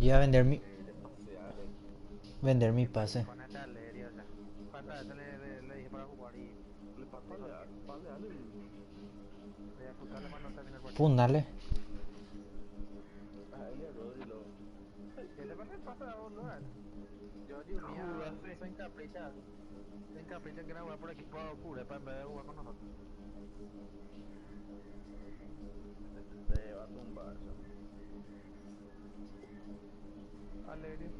Iba a vender mi, Hay demasiadas. vender mi pase. Con esta alegría, o sea. ¿Cuántas veces le dije para jugar y Le dijo, paleale. voy a escucharle cuando termine el partido? Púndale. A él y a Rodri lo. ¿Qué te pasa el pase de boludo? Yo, Dios mío, Jugase. se encapricha en querer jugar por equipo de Curepa en vez de jugar con nosotros. Te va a tumbar ya. Alegría.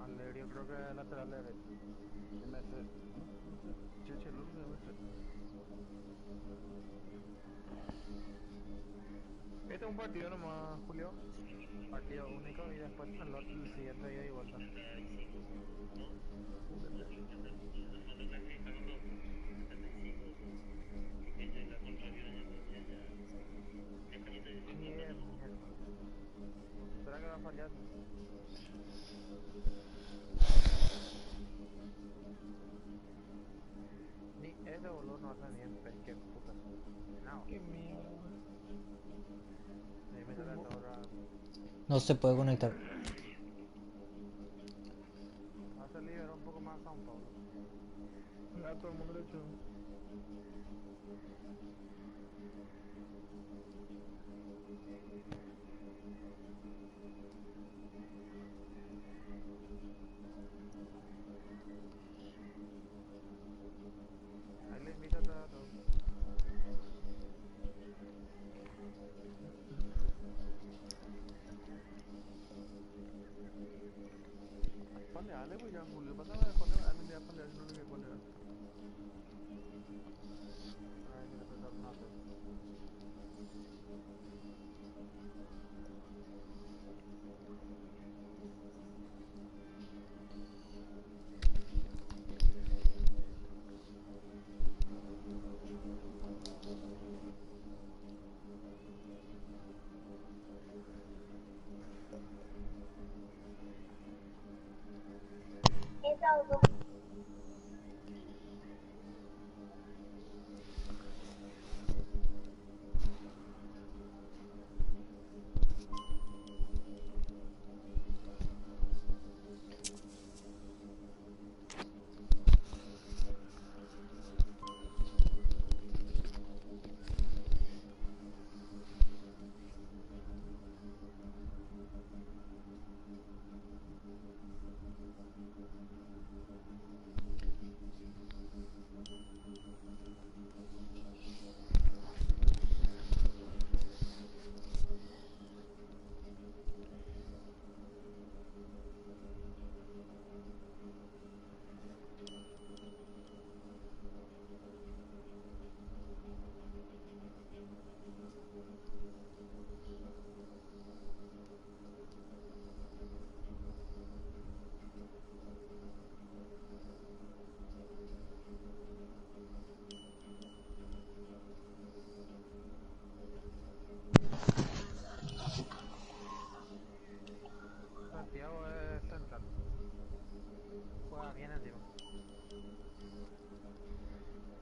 Alegría creo que es lateral derecho. MS. ¿No? MS. Cheche, el otro de MS. Este es un partido nomás, Julio. Partido único y después el siguiente ida y vuelta. Púlete. ¿Qué miércoles? ¿Será que va a fallar? Ni ese boludo no hace ni en fe, qué puta. No, Qué mierda. ni me sale ¿Cómo? esta hora. No se puede conectar. Hace liberar un poco más a Sao Paulo. A todo el mundo le echó. Ahí le invito a todos. Paleale, pues ya, Julio. Pasaba de palear. A mí le da palear y no le voy a palear. Ahora quiero tratar una hacer. Santiago es central. Juega bien encima.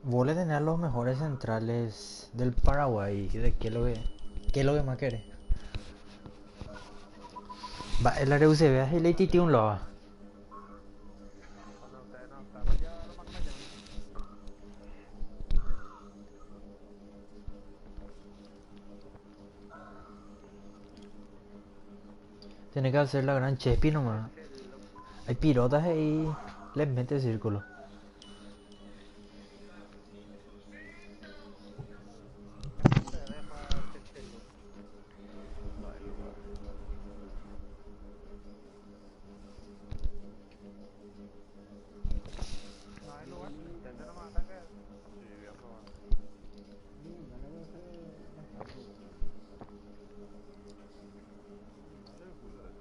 Vos le tenés a los mejores centrales del Paraguay. ¿De qué es lo que más querés? Va, el área UCB es el ATT un lado. Cuando ustedes no están, pues ya lo más que me llaman. Tiene que hacer la gran Chespi nomás. Hay pirotas ahí. Les mete círculo. UCB juega Chechelu. No hay lugar. No hay lugar. Intenten nomás ataque. Sí, voy a probar. Ninguna le parece bastante. Dale, Julio, dale.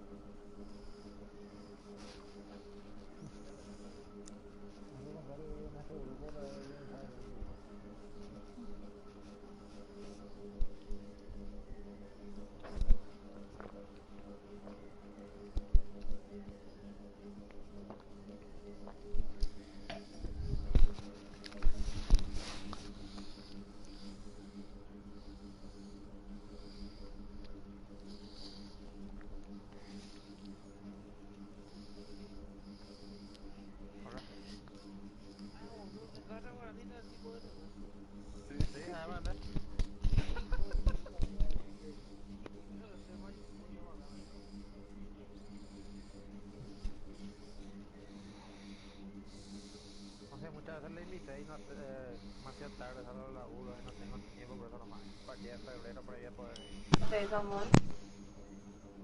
veces le invité y no, demasiado tarde, salgo a la laburo y no tengo tiempo, por eso nomás. Partida de febrero por ahí a poder ir. Sí, Samuel.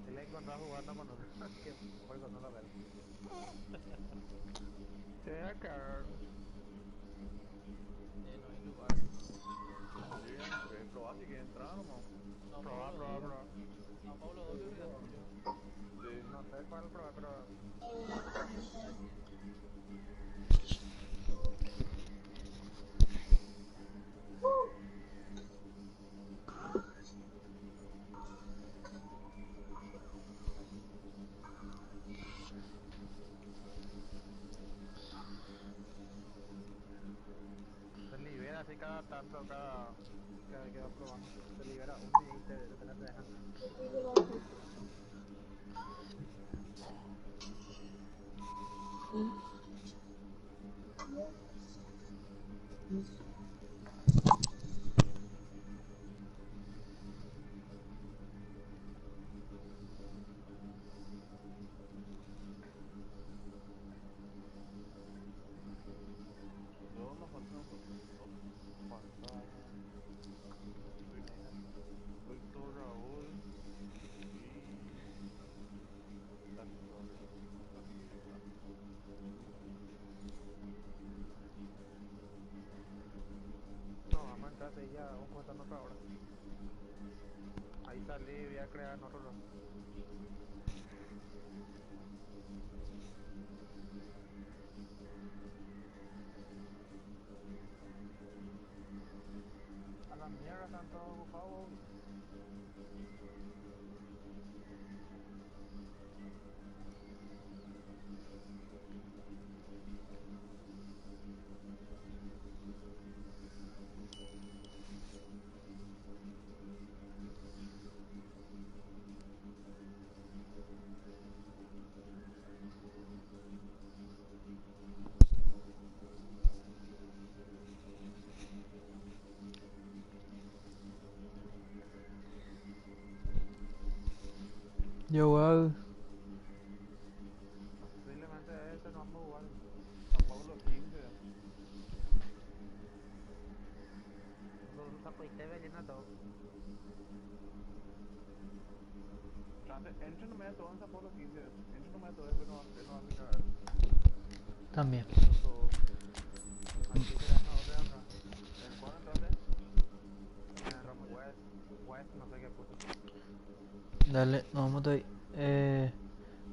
Si le encontrás jugando con otro, que por eso no lo veo. Te voy a cagar. No hay lugar. Sí, probá si quieres entrar nomás. Sao Probar, Paulo probar, 2. probar. Sao Paulo 2 creo que ya salió. Sí. No sé cuál probar, pero... Se libera así cada tanto, cada vez que vas probando. Se libera uno y te dejan. Yo nos faltan dos pantallas. Víctor, Raúl y la Victoria. No, vamos a entrar ahí ya, vamos a contar otra hora. Ahí salí, voy a crear otro rol. A la mierda están todos ocupados. Yo, wow. Posiblemente este no vamos a jugar. San Pablo 15. Los zapoiteves llenan todo. Entre no me da todo en San Pablo 15. Entre no me da todo, después no va a mirar. También. Todo. Aquí será una otra acá. ¿En cuál entraste? En West, no sé qué puto. Dale, nos vamos a ir.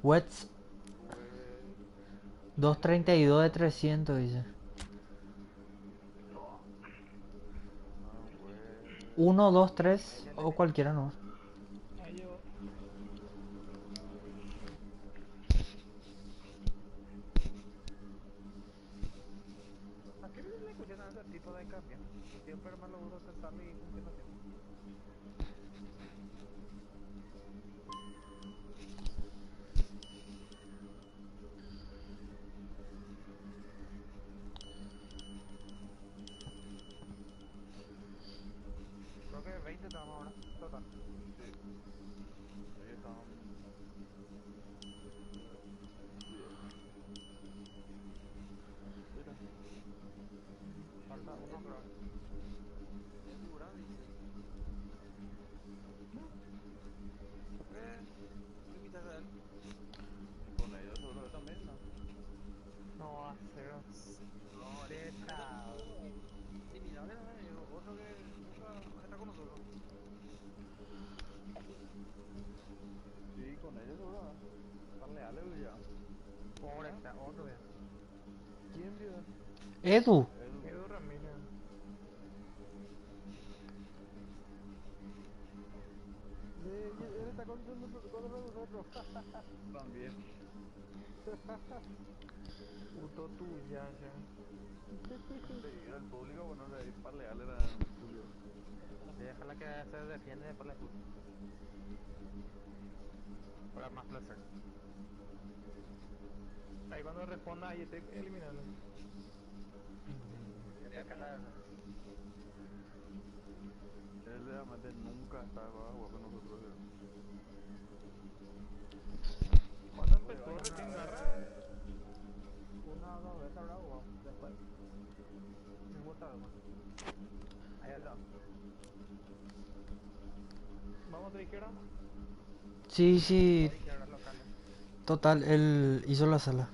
Wets Pues. 232 de 300 dice. Ah, pues. 1, 2, Ahí 3 ya o le... cualquiera no. Ahí llegó. ¿A qué le escuchan a ese tipo de cambio? Siempre más lo uso que sale y funciona siempre. Creo que 20 estamos ahora, total. Sí. Ahí están 10. Mira. Falta uno, creo. Es dura, dice. ¿Qué quitas a él? Y con ellos seguro que también, ¿no? No, a cero. No, Zeta. eliminable también, digo. Otro que nunca está con nosotros. Sí, con ellos seguro. Están leales ya. Pobre, está otro ya. ¿Quién vio? Edu. Edu. Edu Ramírez. Él está con nosotros. También. Puto tuya, ya. Seguir al público, bueno, de ahí para leal era Julio. Déjala que se defiende después la puta. Para más placer. Ahí cuando responda, ahí te eliminando. Quería calar. Él realmente nunca estaba jugando con nosotros. Cuando empezó recién garra, No, no, esta habrá jugado después. Me gusta, hermano. Ahí está. Vamos a la izquierda. Sí, sí, A la izquierda, local. total, él hizo la sala.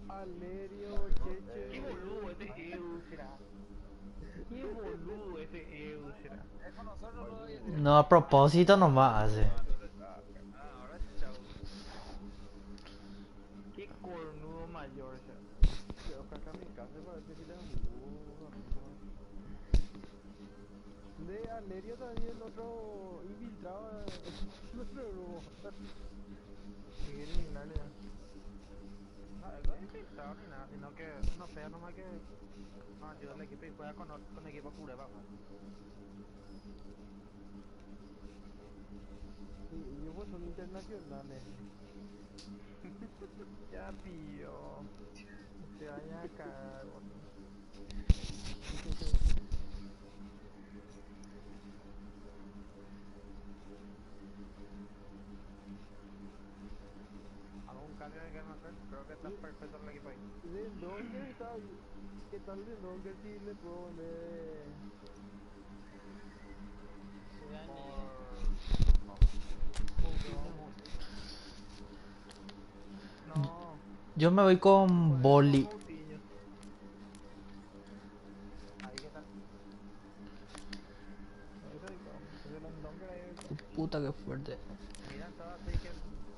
Alerio, Cheche. Qué boludo este Eusra. Qué boludo este Eusra. Es con nosotros lo de... No, a propósito nomás hace. Ah, ahora chao. Qué cornudo mayor, ya. Quiero acá a mi casa para ver si le jugó. De Alerio también el otro infiltrado. Nuestro grupo. Y eliminarle ya. No, él no es infiltrado ni nada, sino que no sé, nomás que no ayuda al equipo y juega con equipo pureba. Y ellos son internacionales. Ya tío. Te vaya a cagar, boludo. ¿Algún cambio que quieran hacer? Creo que está perfecto el equipo ahí. De Donger está. ¿Qué tal de Donger si le puedo vender? No. Yo me voy con Boli. Ahí que está. Eso es el Donger ahí. Puta que fuerte. Miran todo así que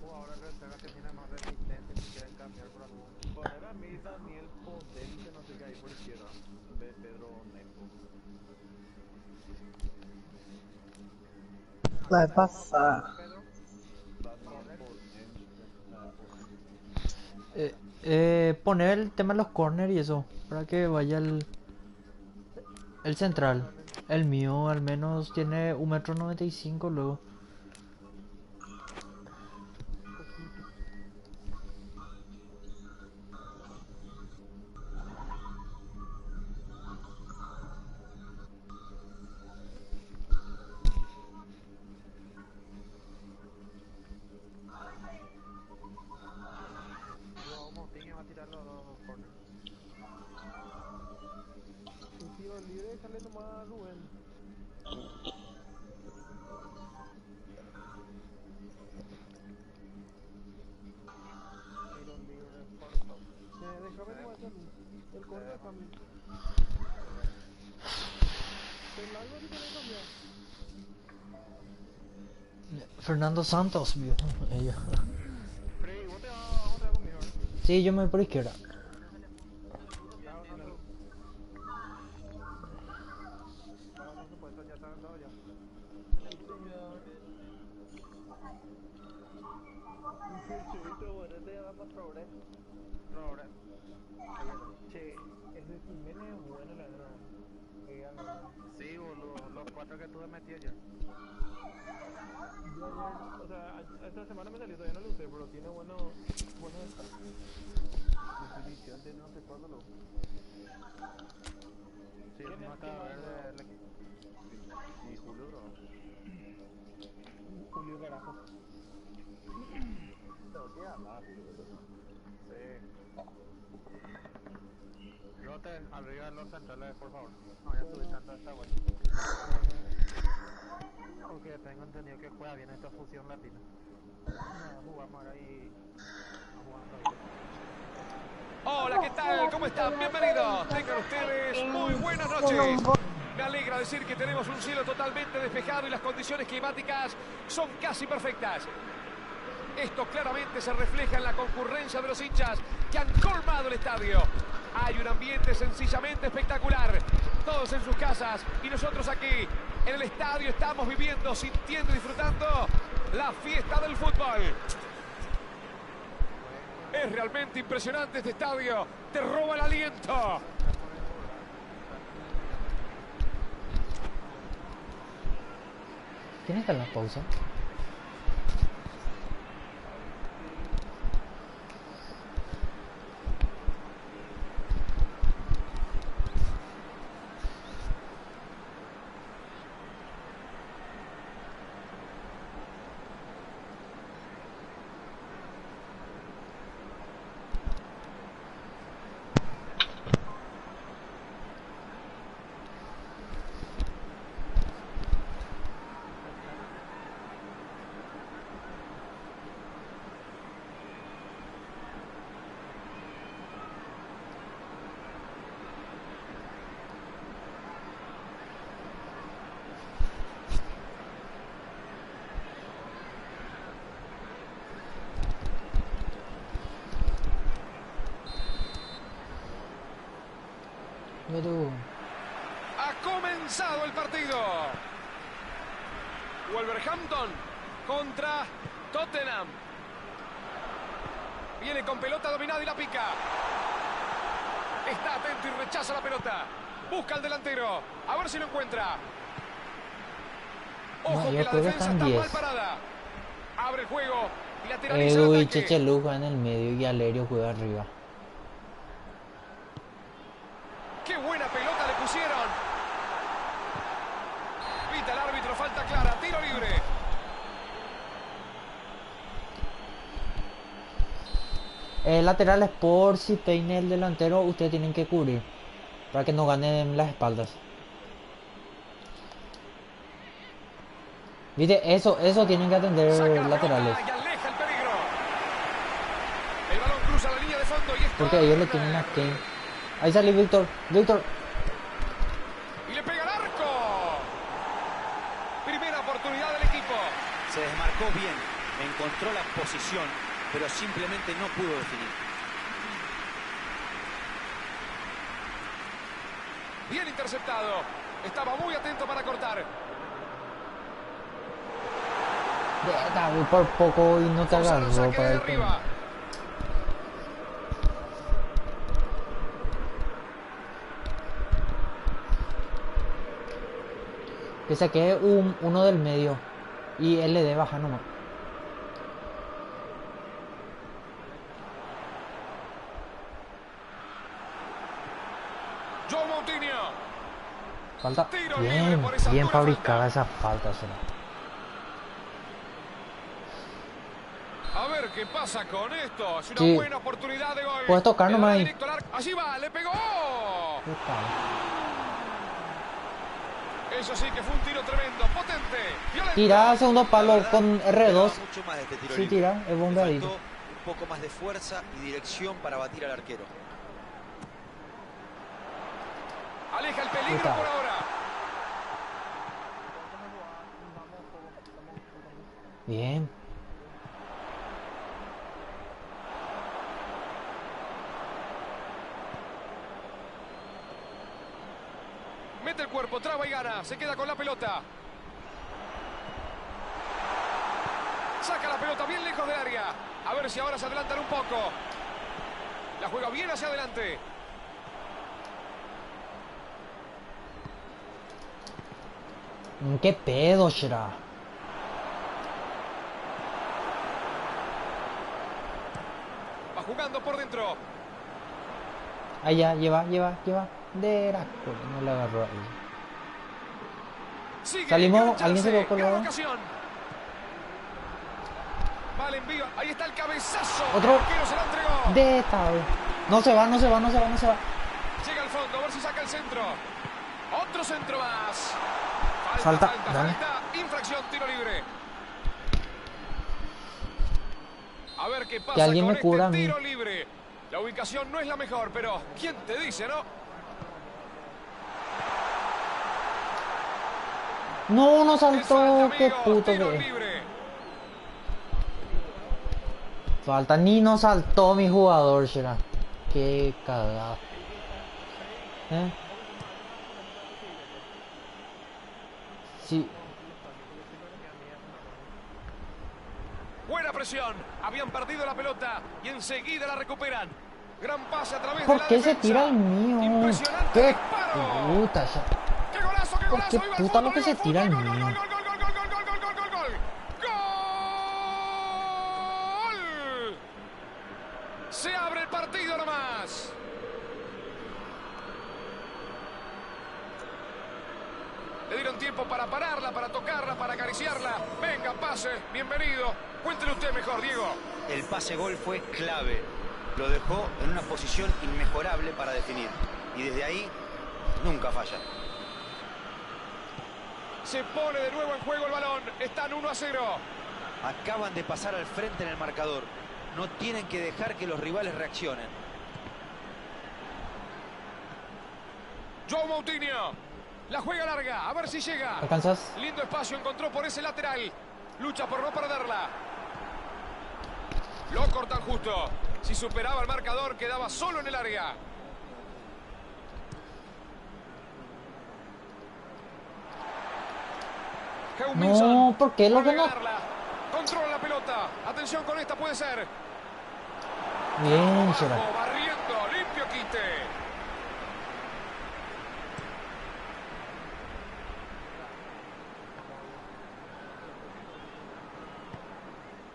jugadores reservas que tienen más resistencia y quieren cambiar por algún. Poner a mí Daniel Ponte, no sé qué hay por izquierda. En vez de Pedro Neto. La vez pasada. Pedro, Daniel Ponte. Poner el tema de los corners y eso. Para que vaya el central. El mío al menos tiene 1,95 m luego. poquito. Yo Moutinho va a tirar los dos corners. Un tiro libre, sale nomás Rubén. Tiro libre, corto. Déjame nomás el corner para mí. El largo que tiene que cambiar. Fernando Santos, vio. Ella. Freddy, vos te vas conmigo, ¿eh? Sí, yo me voy por izquierda. No se puede, ya está dado ya. El señor. Chevito, bueno, te llama Progress. Ahora. Che, ese Jiménez es bueno, la verdad. Sí, boludo, los 4 que tuve metido ya. Yo ayer, o sea, esta semana me salió, todavía no lo usé, pero tiene buenos stats. Definición de no sé cuándo lo. Sí, no está verde el equipo. Y Julio Bravo. Julio Carajo. Pero qué amar, Julio Bravo. Sí. Roten, arriba de los centrales, por favor. No, ya estuve echando esta vuelta. Aunque tengo entendido que juega bien esta fusión latina. No, jugamos ahora y... No jugando bien. Hola, ¿qué tal? ¿Cómo están? Bienvenidos. Tengan ustedes muy buenas noches. Me alegra decir que tenemos un cielo totalmente despejado y las condiciones climáticas son casi perfectas. Esto claramente se refleja en la concurrencia de los hinchas que han colmado el estadio. Hay un ambiente sencillamente espectacular. Todos en sus casas y nosotros aquí en el estadio estamos viviendo, sintiendo y disfrutando la fiesta del fútbol. Es realmente impresionante este estadio. Te roba el aliento. ¿Quién está en la pausa? boludo. Ha comenzado el partido. Wolverhampton contra Tottenham. Viene con pelota dominada y la pica. Está atento y rechaza la pelota. Busca al delantero. A ver si lo encuentra. Ojo No, que yo la creo que defensa están está 10. mal parada. Abre el juego y lateraliza el Edu y ataque. Chechelú juegan en el medio y Alerio juega arriba. ¡Qué buena pelota le pusieron! Pita el árbitro, falta clara, tiro libre. Laterales, por si peine el delantero, ustedes tienen que cubrir para que no ganen las espaldas. ¿Viste? Eso tienen que atender Saca la laterales. pelota y aleja el peligro. El balón cruza la línea de fondo y es Porque ellos le corner. tienen a Kane. Ahí sale Víctor. Víctor. Y le pega al arco. Primera oportunidad del equipo. Se desmarcó bien, encontró la posición, pero simplemente no pudo definir. Bien interceptado. Estaba muy atento para cortar. David por poco y no te Forzar un agarró saque para de el arriba. penal. Que saqué uno del medio y él le dé baja nomás. Joe Moutinho. Falta. Tiro libre Bien, por esa bien dura fabricada falta. esa falta. Será. A ver qué pasa con esto. Es una Sí. buena oportunidad de gol. Puedes tocar Le nomás dará ahí. directo al arco. Allí va, le pegó. ¿Qué tal? Eso sí que fue un tiro tremendo, potente, violento. Tira segundo La palo verdad, con esperaba R2. mucho más de este tiro Sí, libre. tira, es Le bombeadito. faltó un poco más de fuerza y dirección para batir al arquero. Aleja el peligro Está. por ahora. Bien. Mete el cuerpo, traba y gana. Se queda con la pelota. Saca la pelota bien lejos del área. A ver si ahora se adelantan un poco. La juega bien hacia adelante. ¿Qué pedo, Shira? Va jugando por dentro. Ahí ya, lleva. De la cola, no le agarró ahí. Sigue, Salimos, gran chance, alguien se quedó gran colgado. ocasión. Vale, envío. Ahí está el cabezazo. Otro. El arquero se la entregó. De esta, güey. No se va. Llega al fondo, a ver si saca el centro. Otro centro más. Falta, dale. Infracción, tiro libre. A ver qué pasa Que alguien con me cubra a este mí. tiro libre. La ubicación no es la mejor, pero ¿quién te dice, no? No Es saltó. falta, Qué amigo, puto tiro que es. libre. Falta, ni no saltó mi jugador, Shira. Qué cagada. Sí. Buena presión. Habían perdido la pelota y enseguida la recuperan. Gran pase a través de ¿Por la qué se defensa. tira el mío? Impresionante ¿Qué disparo. puta? Ya. ¡Qué golazo, qué ¿Por golazo! qué ¡Viva el puta fútbol, lo que viva se el tira el fútbol! ¡Gol, mío? gol, gol, gol, gol, gol, gol, gol, gol, gol, gol! ¡Gol! Se abre el partido nomás. Le dieron tiempo para pararla, para tocarla, para acariciarla. Venga, pase, bienvenido. Cuéntele usted mejor, Diego. El pase gol fue clave. Lo dejó en una posición inmejorable para definir. Y desde ahí, nunca falla. Se pone de nuevo en juego el balón. Están 1-0. Acaban de pasar al frente en el marcador. No tienen que dejar que los rivales reaccionen. Joe Moutinho. La juega larga. A ver si llega. ¿Alcanzas? Lindo espacio encontró por ese lateral. Lucha por no perderla. Lo cortan justo. Si superaba el marcador, quedaba solo en el área. No, ¿por qué lo que no? Controla la pelota. Atención con esta, puede ser. Bien, será. Barriendo, limpio quite.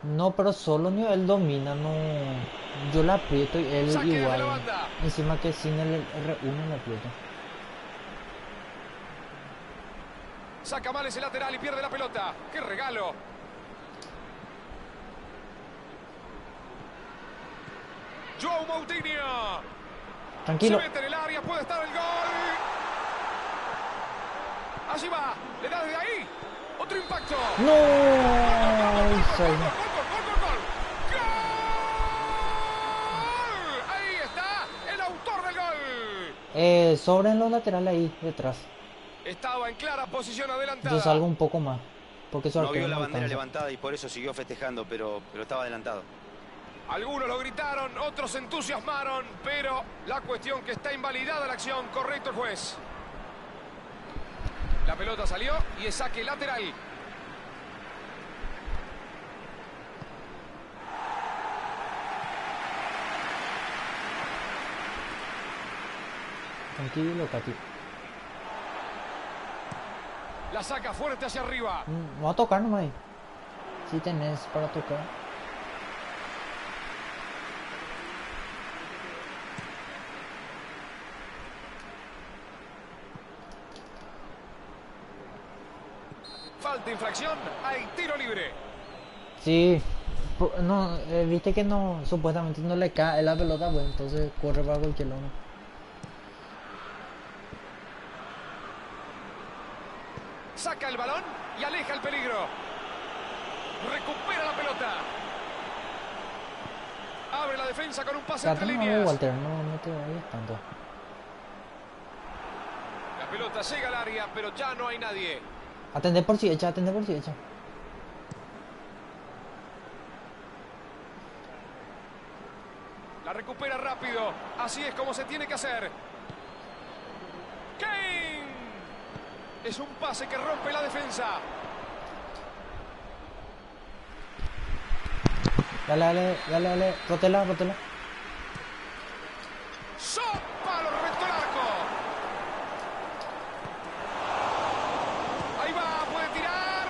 No, pero solo ni él domina, no. Yo la aprieto y él Saque desde la igual. banda. Encima que sin el R1 la aprieto. Saca mal ese lateral y pierde la pelota. ¡Qué regalo! João Moutinho. Tranquilo. Se mete en el área, puede estar el gol. Allí va, le da desde ahí. Otro impacto. No. Gol, Soy- gol, gol, gol, gol, gol. ¡Gol! Ahí está el autor del gol. Sobren los laterales ahí detrás. Estaba en clara posición adelantada. Yo salgo un poco más. Porque su No arquero vio la no bandera alcanza. levantada y por eso siguió festejando, pero estaba adelantado. Algunos lo gritaron, otros se entusiasmaron, pero la cuestión que está invalidada la acción, correcto el juez. La pelota salió y es saque lateral. Tranquilo, Katy. La saca fuerte hacia arriba. Va a tocar nomás ahí. Si tenés para tocar. Falta, infracción, hay tiro libre. Sí. No, viste que no, supuestamente no le cae la pelota, pues entonces corre para cualquier lado. Saca el balón y aleja el peligro. Recupera la pelota. Abre la defensa con un pase entre Trata de líneas. Walter, no te vayas tanto. La pelota llega al área, pero ya no hay nadie. Atender por si echa, atender por si echa. La recupera rápido. Así es como se tiene que hacer. Kane. Es un pase que rompe la defensa. Dale, rotela. Sopa, lo recto al arco. Ahí va, puede tirar.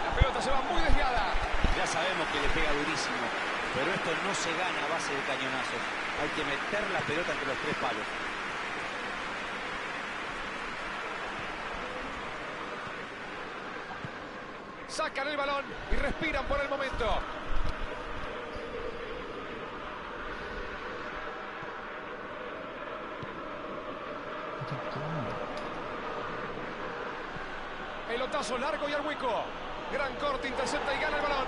La pelota se va muy desviada. Ya sabemos que le pega durísimo, pero esto no se gana a base de cañonazos. Hay que meter la pelota entre los tres palos. Sacan el balón y respiran por el momento. Pelotazo largo y al hueco. Gran corte, intercepta y gana el balón.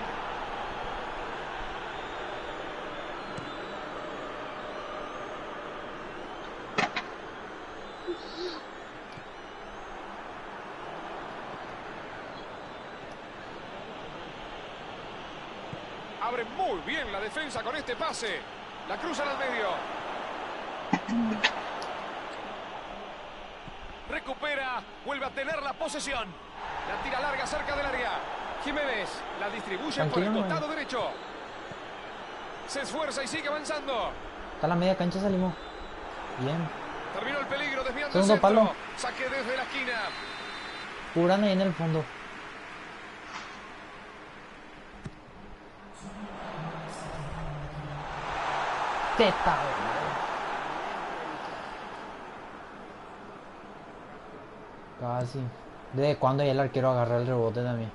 Abre muy bien la defensa con este pase. La cruzan al medio. Recupera, vuelve a tener la posesión. La tira larga cerca del área. Jiménez la distribuye por el Tranquilo, costado derecho. Se esfuerza y sigue avanzando. Está a la media cancha, salimos. Bien. Terminó el peligro, desviando Segundo el centro. palo. Saque desde la esquina. Cubran ahí en el fondo. Teta. Casi. ¿Desde cuándo ya el arquero agarra el rebote también?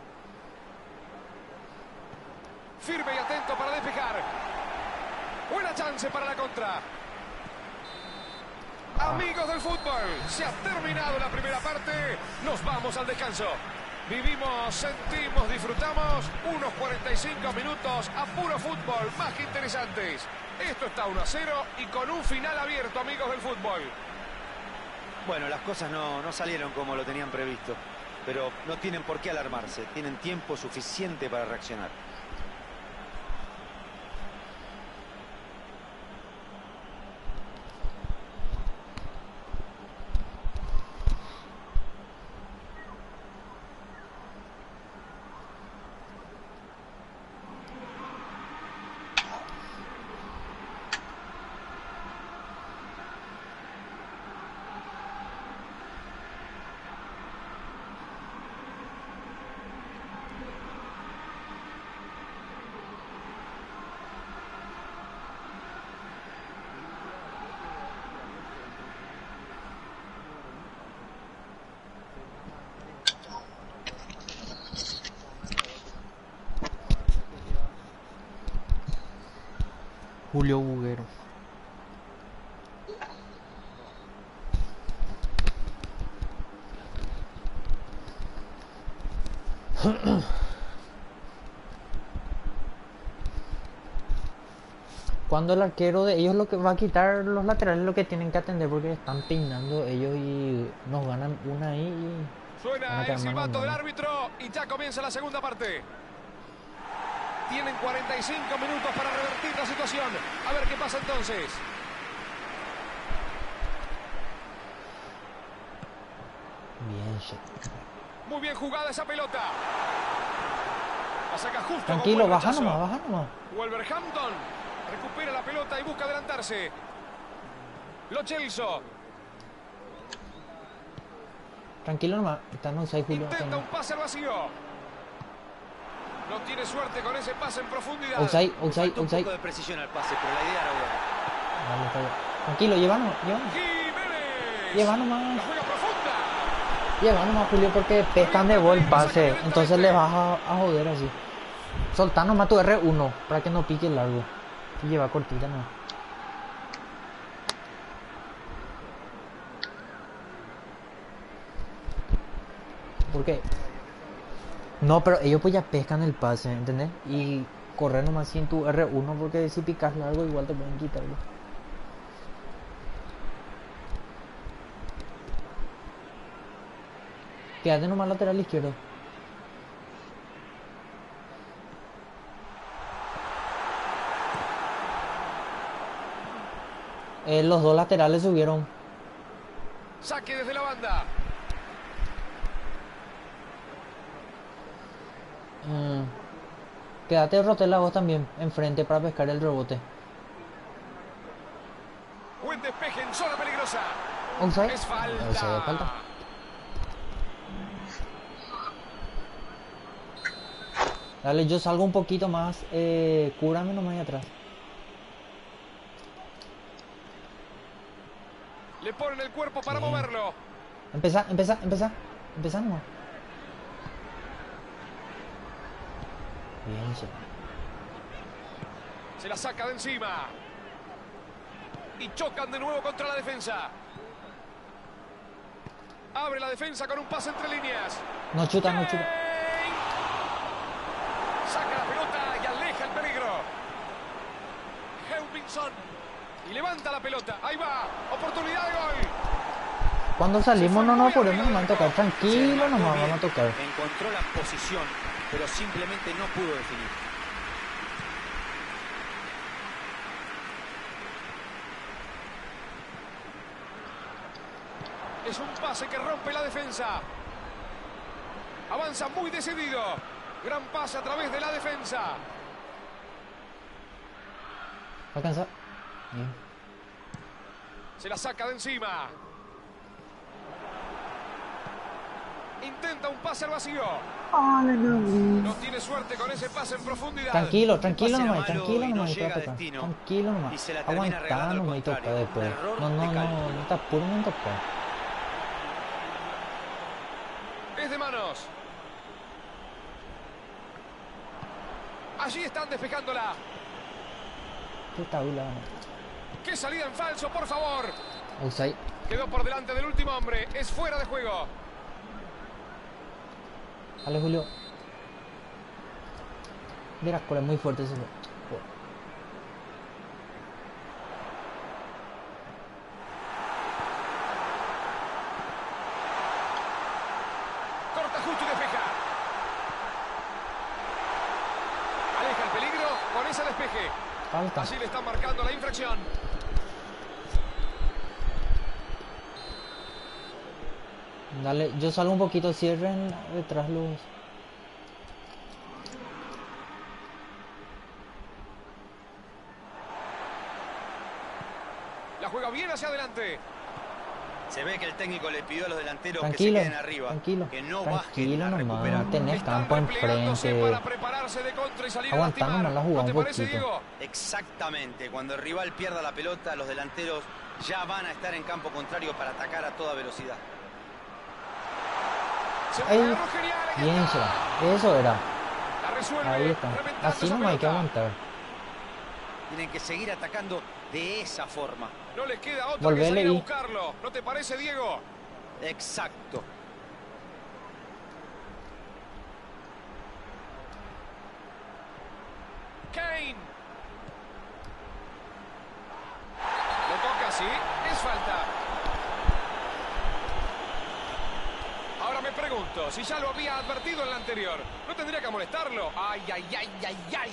Firme y atento para despejar. Buena chance para la contra. Amigos del fútbol, se ha terminado la primera parte. Nos vamos al descanso. Vivimos, sentimos, disfrutamos unos 45 minutos a puro fútbol, más que interesantes. Esto está 1-0 y con un final abierto, amigos del fútbol. Bueno, las cosas no salieron como lo tenían previsto, pero no tienen por qué alarmarse. Tienen tiempo suficiente para reaccionar. Julio Buguero. Cuando el arquero de ellos lo que va a quitar los laterales lo que tienen que atender porque están peinando ellos y nos ganan una ahí y van a Suena quedar el mano a silbato del mano. árbitro y ya comienza la segunda parte. Tienen 45 minutos para revertir la situación. A ver qué pasa entonces. Bien, shit. Muy bien jugada esa pelota. La saca justo. Tranquilo, con buen baja rechazo. nomás, baja nomás. Wolverhampton recupera la pelota y busca adelantarse. Lo Celso Tranquilo nomás. Está no sé, Julio. intenta un pase al vacío. No tiene suerte con ese pase en profundidad. Outside, Faltó outside, un outside. poco de precisión al pase, pero la idea era buena. Vale, está bien. Tranquilo, llévanos, llévanos. Jiménez. Lleva La nomás. juega profunda. Lleva nomás, Julio, porque pescan de gol pase. Entonces le vas a joder así. Soltá nomás tu R1 para que no pique largo. Y lleva cortita nomás. ¿Por qué? No, pero ellos pues ya pescan el pase, ¿entendés? Y correr nomás sin tu R1 porque si picas largo igual te pueden quitarlo. Quédate nomás lateral izquierdo. Los dos laterales subieron. Saque desde la banda. Quédate Rotela vos también, enfrente para pescar el rebote. Buen despeje en zona peligrosa. ¿Offside? Es falta. Offside, falta. Dale, yo salgo un poquito más. Cúrame nomás ahí atrás. Le ponen el cuerpo para Bien. moverlo. Empezá nomás. Bien, sí. Se la saca de encima. Y chocan de nuevo contra la defensa. Abre la defensa con un pase entre líneas. No chuta, no chuta. Kane. Saca la pelota y aleja el peligro. Heuminson. Y levanta la pelota. Ahí va. Oportunidad de gol. Cuando salimos no nos podemos nomás tocar. Tranquilo nomás vamos a tocar. Encontró la posición, pero simplemente no pudo definir. Es un pase que rompe la defensa. Avanza muy decidido. Gran pase a través de la defensa. ¿Alcanza? Bien. Se la saca de encima. Intenta un pase al vacío. No tiene suerte con ese pase en profundidad. Tranquilo, tranquilo pase era nomás, malo tranquilo y no nomás. llega Para a tocar. destino. Tranquilo nomás. Y se la termina Aguantá regalando al nomás y toca contrario. después. Un error No, de no, cálculo. no te apures en tocar. Es de manos. Allí están despejándola. ¿Qué tabla? ¡Qué salida en falso, por favor! Outside. Quedó por delante del último hombre. Es fuera de juego. Dale, Julio. Mira, es muy fuerte ese. Corta justo y despeja. Aleja el peligro con ese despeje. Falta. Así le están marcando la infracción. Dale, yo salgo un poquito, cierren detrás los. La juega bien hacia adelante. Se ve que el técnico le pidió a los delanteros Tranquilo, que se queden arriba, tranquilo, que no tranquilo bajen a nomás, recuperar. tenés Están campo replegándose enfrente. para prepararse de contra y salir a Aguantá lastimar. nomás la jugada ¿No te un parece, poquito. Diego? Exactamente, cuando el rival pierda la pelota, los delanteros ya van a estar en campo contrario para atacar a toda velocidad. Se Ahí. agarró genial, ahí Bien, está. eso era. La resuelve, Ahí está. reventando Así esa nomás hay que pelota. aguantar. Tienen que seguir atacando de esa forma. No les queda otra que Volvele salir a y- buscarlo. ¿No te parece, Diego? Exacto. Kane. Lo toca, sí. Es falta. Ahora me pregunto, si ya lo había advertido en la anterior, ¿no tendría que molestarlo? ¡Ay, ay, ay, ay, ay!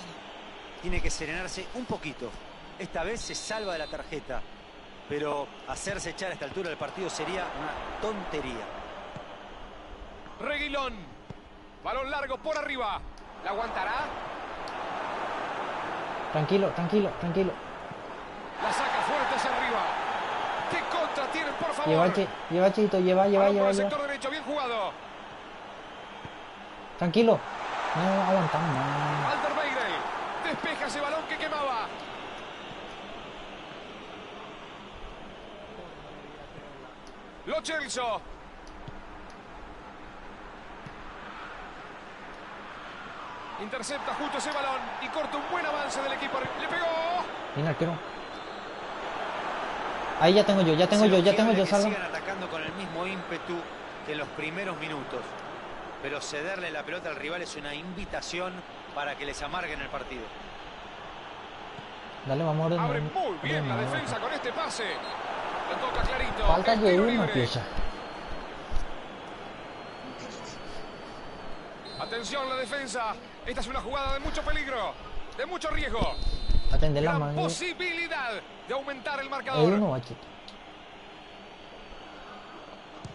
Tiene que serenarse un poquito. Esta vez se salva de la tarjeta. Pero hacerse echar a esta altura del partido sería una tontería. Reguilón. Balón largo por arriba. ¿La aguantará? Tranquilo, tranquilo, tranquilo. La saca fuerte hacia arriba. ¿Qué contra tienen, por favor? Lleva, Chito, lleva. Balón por el sector derecho, bien jugado. Tranquilo. No aguantamos, no. Alderweireld despeja ese balón que quemaba. Lo Celso. Intercepta justo ese balón y corta un buen avance del equipo. Le pegó. Viene arquero. Ahí ya tengo yo, Que salva. sigan atacando con el mismo ímpetu que en los primeros minutos. Pero cederle la pelota al rival es una invitación para que les amarguen el partido. Dale, vamos a ordenar. Abre muy bien la defensa con este pase. Le toca clarito. Falta Es de tiro una libre. pieza. Atención la defensa. Esta es una jugada de mucho peligro, de mucho riesgo. Atender la Gran mano. posibilidad de aumentar el Hay marcador. uno, Chito.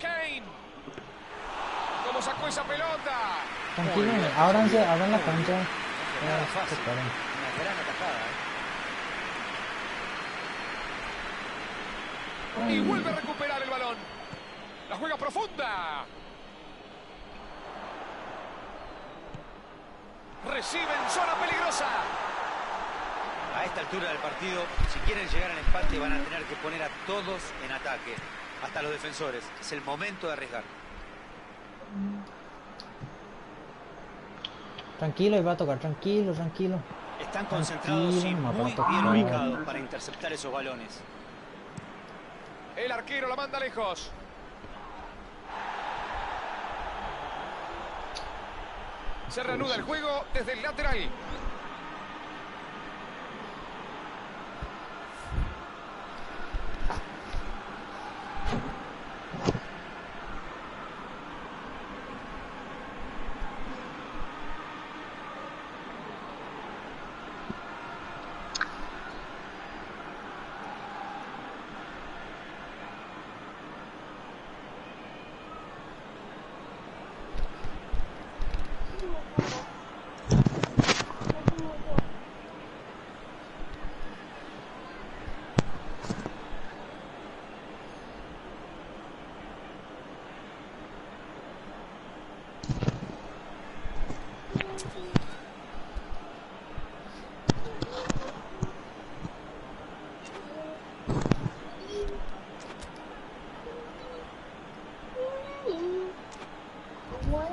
Kane. ¿Cómo sacó esa pelota? Tranquilo, Muy bien. abran la cancha. Nada fácil. Esperen. Una gran atajada. Y vuelve a recuperar el balón. La juega profunda. Recibe en zona peligrosa. A esta altura del partido, si quieren llegar al empate, van a tener que poner a todos en ataque. Hasta los defensores. Es el momento de arriesgar. Tranquilo, iba a tocar, tranquilo. Están concentrados y Tranquilo, no muy va a tocar. bien ubicados para interceptar esos balones. El arquero la manda lejos. Se reanuda el juego desde el lateral.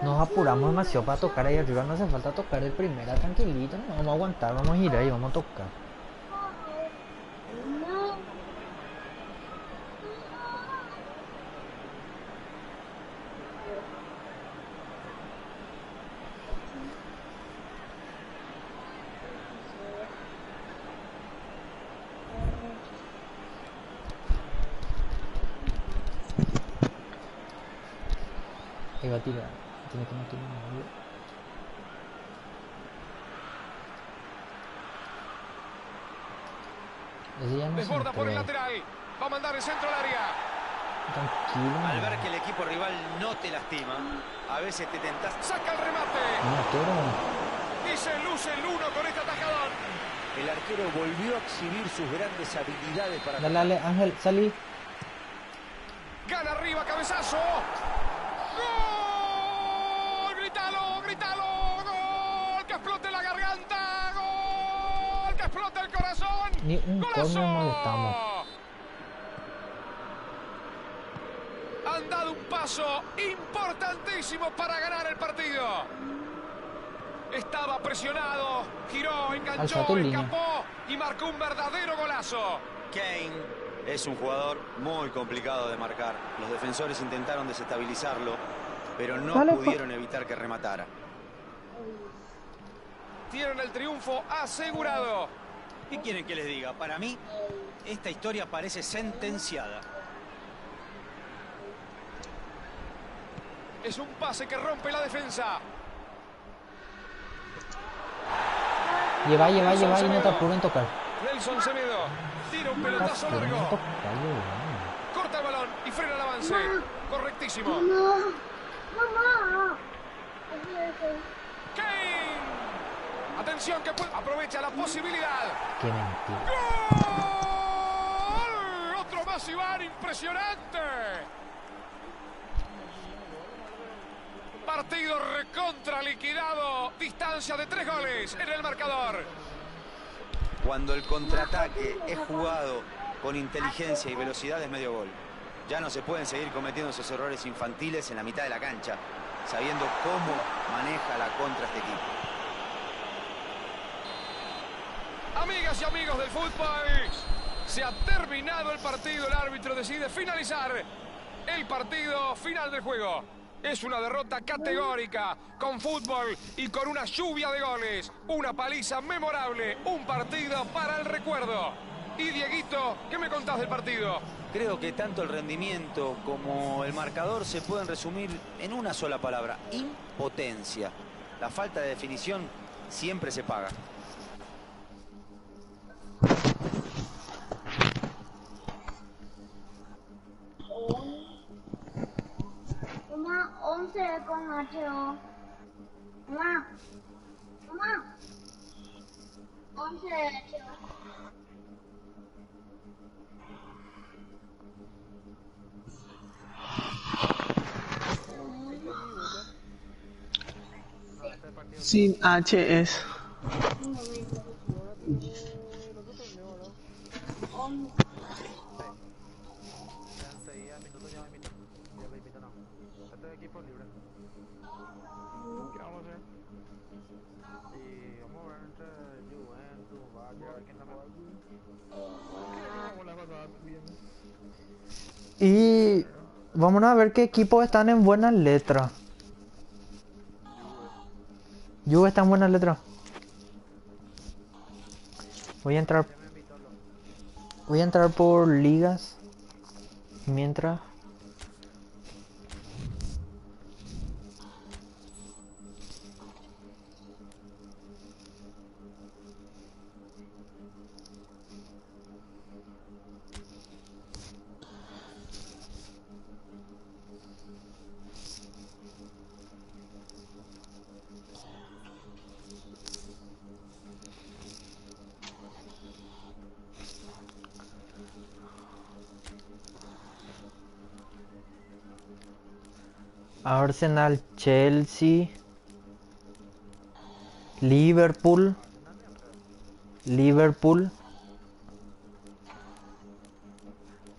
Nos apuramos demasiado para tocar ahí arriba, no hace falta tocar de primera, tranquilito, no vamos a aguantar, vamos a girar y vamos a tocar. Ahí va a tirar, tiene que no tirar nada. Ese ya no se Desborda por el entrega. lateral. Va a mandar el centro al área. Tranquilo. Al ver que el equipo rival no te lastima, a veces te tentás. Saca el remate. Un arquero. Y se luce el uno con este atajadón. El arquero volvió a exhibir sus grandes habilidades para... Dale, Ángel, salí. Gana arriba, cabezazo. ¡Gol! ¡Grítalo, grítalo! ¡Gol! ¡Que explote la garganta! ¡Gol! ¡Que explote el corazón! Ni un ¡Golazo! corner molestamos. Han dado un paso importantísimo para ganar el partido. Estaba presionado, giró, enganchó, Alzate en línea. escapó y marcó un verdadero golazo. Kane es un jugador muy complicado de marcar. Los defensores intentaron desestabilizarlo, pero no pudieron evitar que rematara. Tienen el triunfo asegurado. ¿Qué quieren que les diga? Para mí, esta historia parece sentenciada. Es un pase que rompe la defensa. Lleva y no te apures en tocar. Nelson Semedo tira un pelotazo largo. Mamá. Corta el balón y frena el avance. Correctísimo. Kane. Atención que aprovecha la posibilidad. Qué mentira. ¡Gol! Otro más, Iván, impresionante. Partido recontra liquidado. Distancia de 3 goles en el marcador. Cuando el contraataque es jugado con inteligencia y velocidad es medio gol. Ya no se pueden seguir cometiendo esos errores infantiles en la mitad de la cancha, sabiendo cómo maneja la contra este equipo. Amigas y amigos del fútbol, se ha terminado el partido. El árbitro decide finalizar el partido. Final del juego. Es una derrota categórica, con fútbol y con una lluvia de goles. Una paliza memorable, un partido para el recuerdo. Y Dieguito, ¿qué me contás del partido? Creo que tanto el rendimiento como el marcador se pueden resumir en una sola palabra: impotencia. La falta de definición siempre se paga. Mamá, 11 con HO. Mamá. Mamá. 11 HO. Sin HS. Un momento. Enseguida, minuto ya me invito. Ya me invito, no. Este es equipo libre. ¿Qué vamos a hacer? Y vamos a ver entre Juventus, Bayern, a ver quién está mejor. Como la pasada bien. Y vamos a ver qué equipos están en buenas letras. Juve está en buenas letras. Voy a entrar por ligas. Mientras. Arsenal, Chelsea, Liverpool.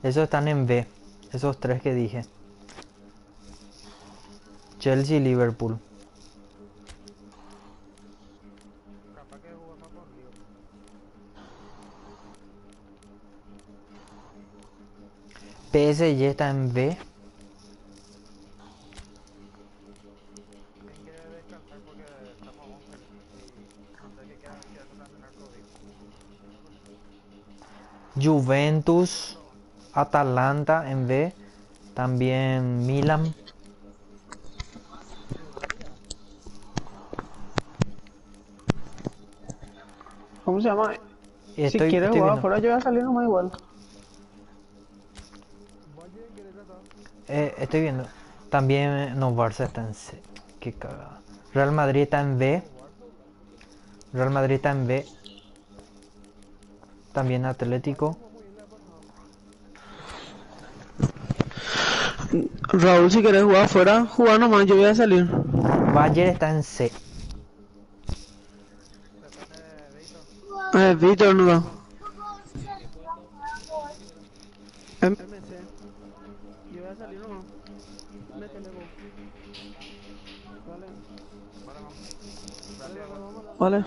Esos están en B. Esos tres que dije. Chelsea y Liverpool. Capaz que jugamos por libre. PSG está en B. ¿Quién quiere descansar porque estamos 11 y no sé qué queda si eso también al COVID? Juventus, Atalanta en B. También Milan. ¿Cómo se llama? Si Estoy quieres jugar viendo. afuera, yo voy a salir nomás igual. Estoy viendo. También no, Barça está en C. Qué cagada. Real Madrid está en B. También Atlético. Raúl, si quieres jugar afuera, jugar nomás, yo voy a salir. Bayern está en C. Víctor no da. MC. Yo voy a salir nomás. Métele vos. Dale. Vale, vamos. Dale, Dale, vamos, vamos. vamos. Vale.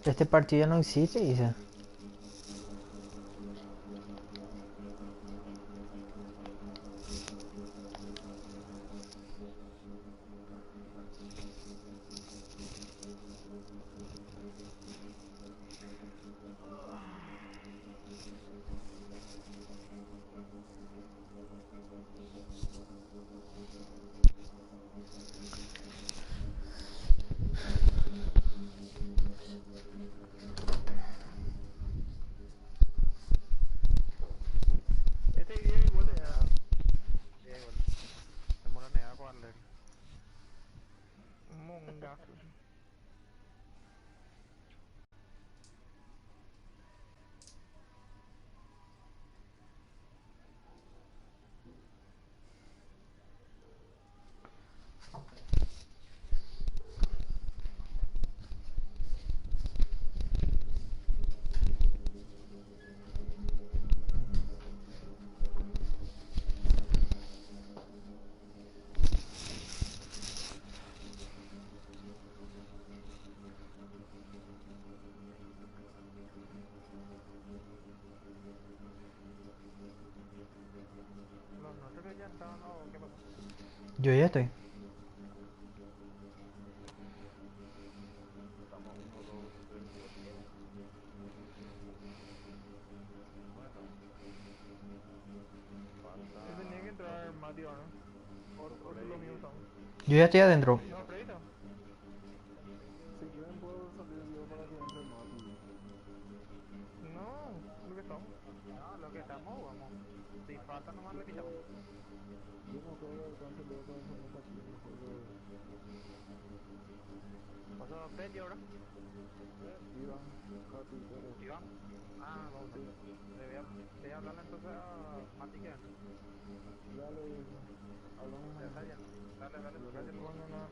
Este partido no existe, dice. Este día igual ya. Día igual. Demora nada para darle. Mongazo. Los nosotros ya estaban. Oh, ¿qué pasó? Yo ya estoy. Estamos 1, 2, 3, 4. Bueno, falta. Tenía que entrar Mati, ¿no? O los míos estamos. Yo ya estoy adentro. No, Fredito. Si quieren puedo salir yo para que entre Mati. No, lo que estamos. No, lo que estamos, vamos. Si falta nomás le quitamos. Yo no creo que alcance luego para hacer un partido mejor de Pasó Freddy ahora. Iván, Katy, Pérez. Iván. Ah, vamos. Sí. Le voy a hablarle entonces a Mati que entre. Dale, hablamos Ya está, ya. Dale, dale, gracias. No, no.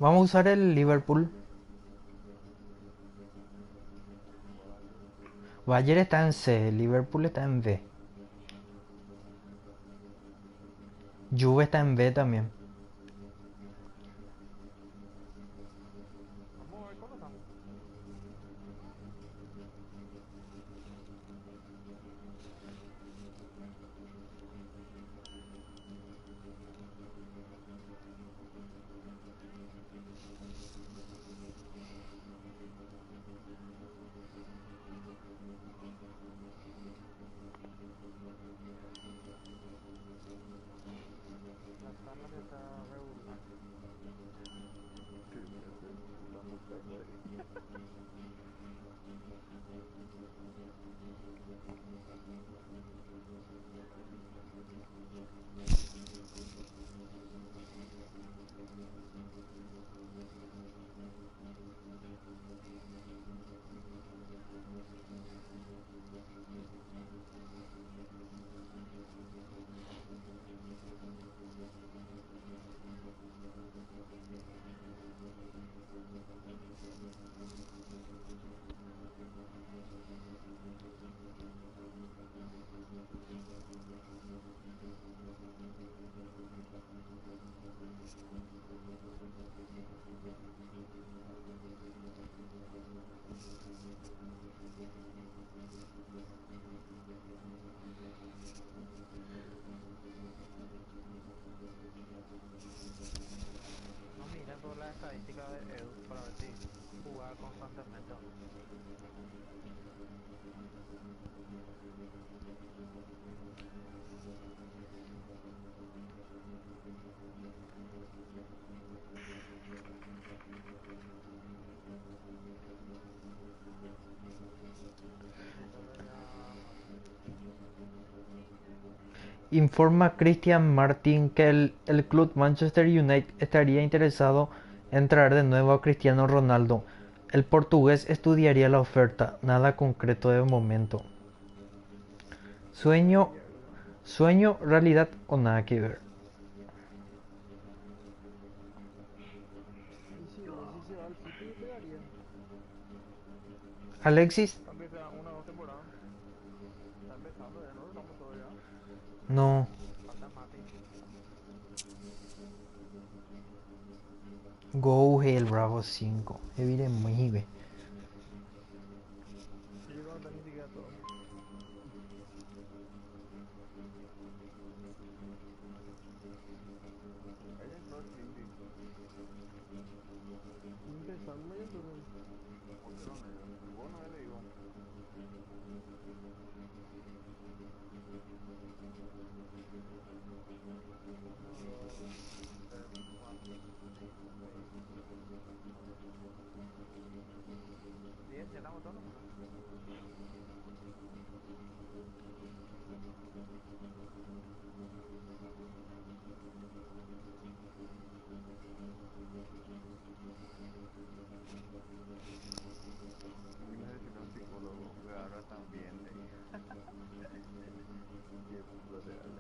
Vamos a usar el Liverpool. Bayern está en C, Liverpool está en B. Juve está en B también. Vamos a ver cómo estamos. La sala ya está constantemente. Informa Christian Martin que el club Manchester United estaría interesado en traer de nuevo a Cristiano Ronaldo. El portugués estudiaría la oferta, nada concreto de momento. Sueño, realidad o nada que ver. Y si se va al City, pegaría. Alexis, Aunque sea una o dos temporadas. Está empezando ya, ¿no? Estamos todos ya. no. Falta Mati. Go el Bravo 5. Evire muy bien. Y yo no está ni siquiera todo. Ahí entró el Clindy. Empezando ya entonces. Otro no medio. Vos no le digo. Bien, ya estamos todos. Y necesito un psicólogo. Me agarra también. Qué puto real.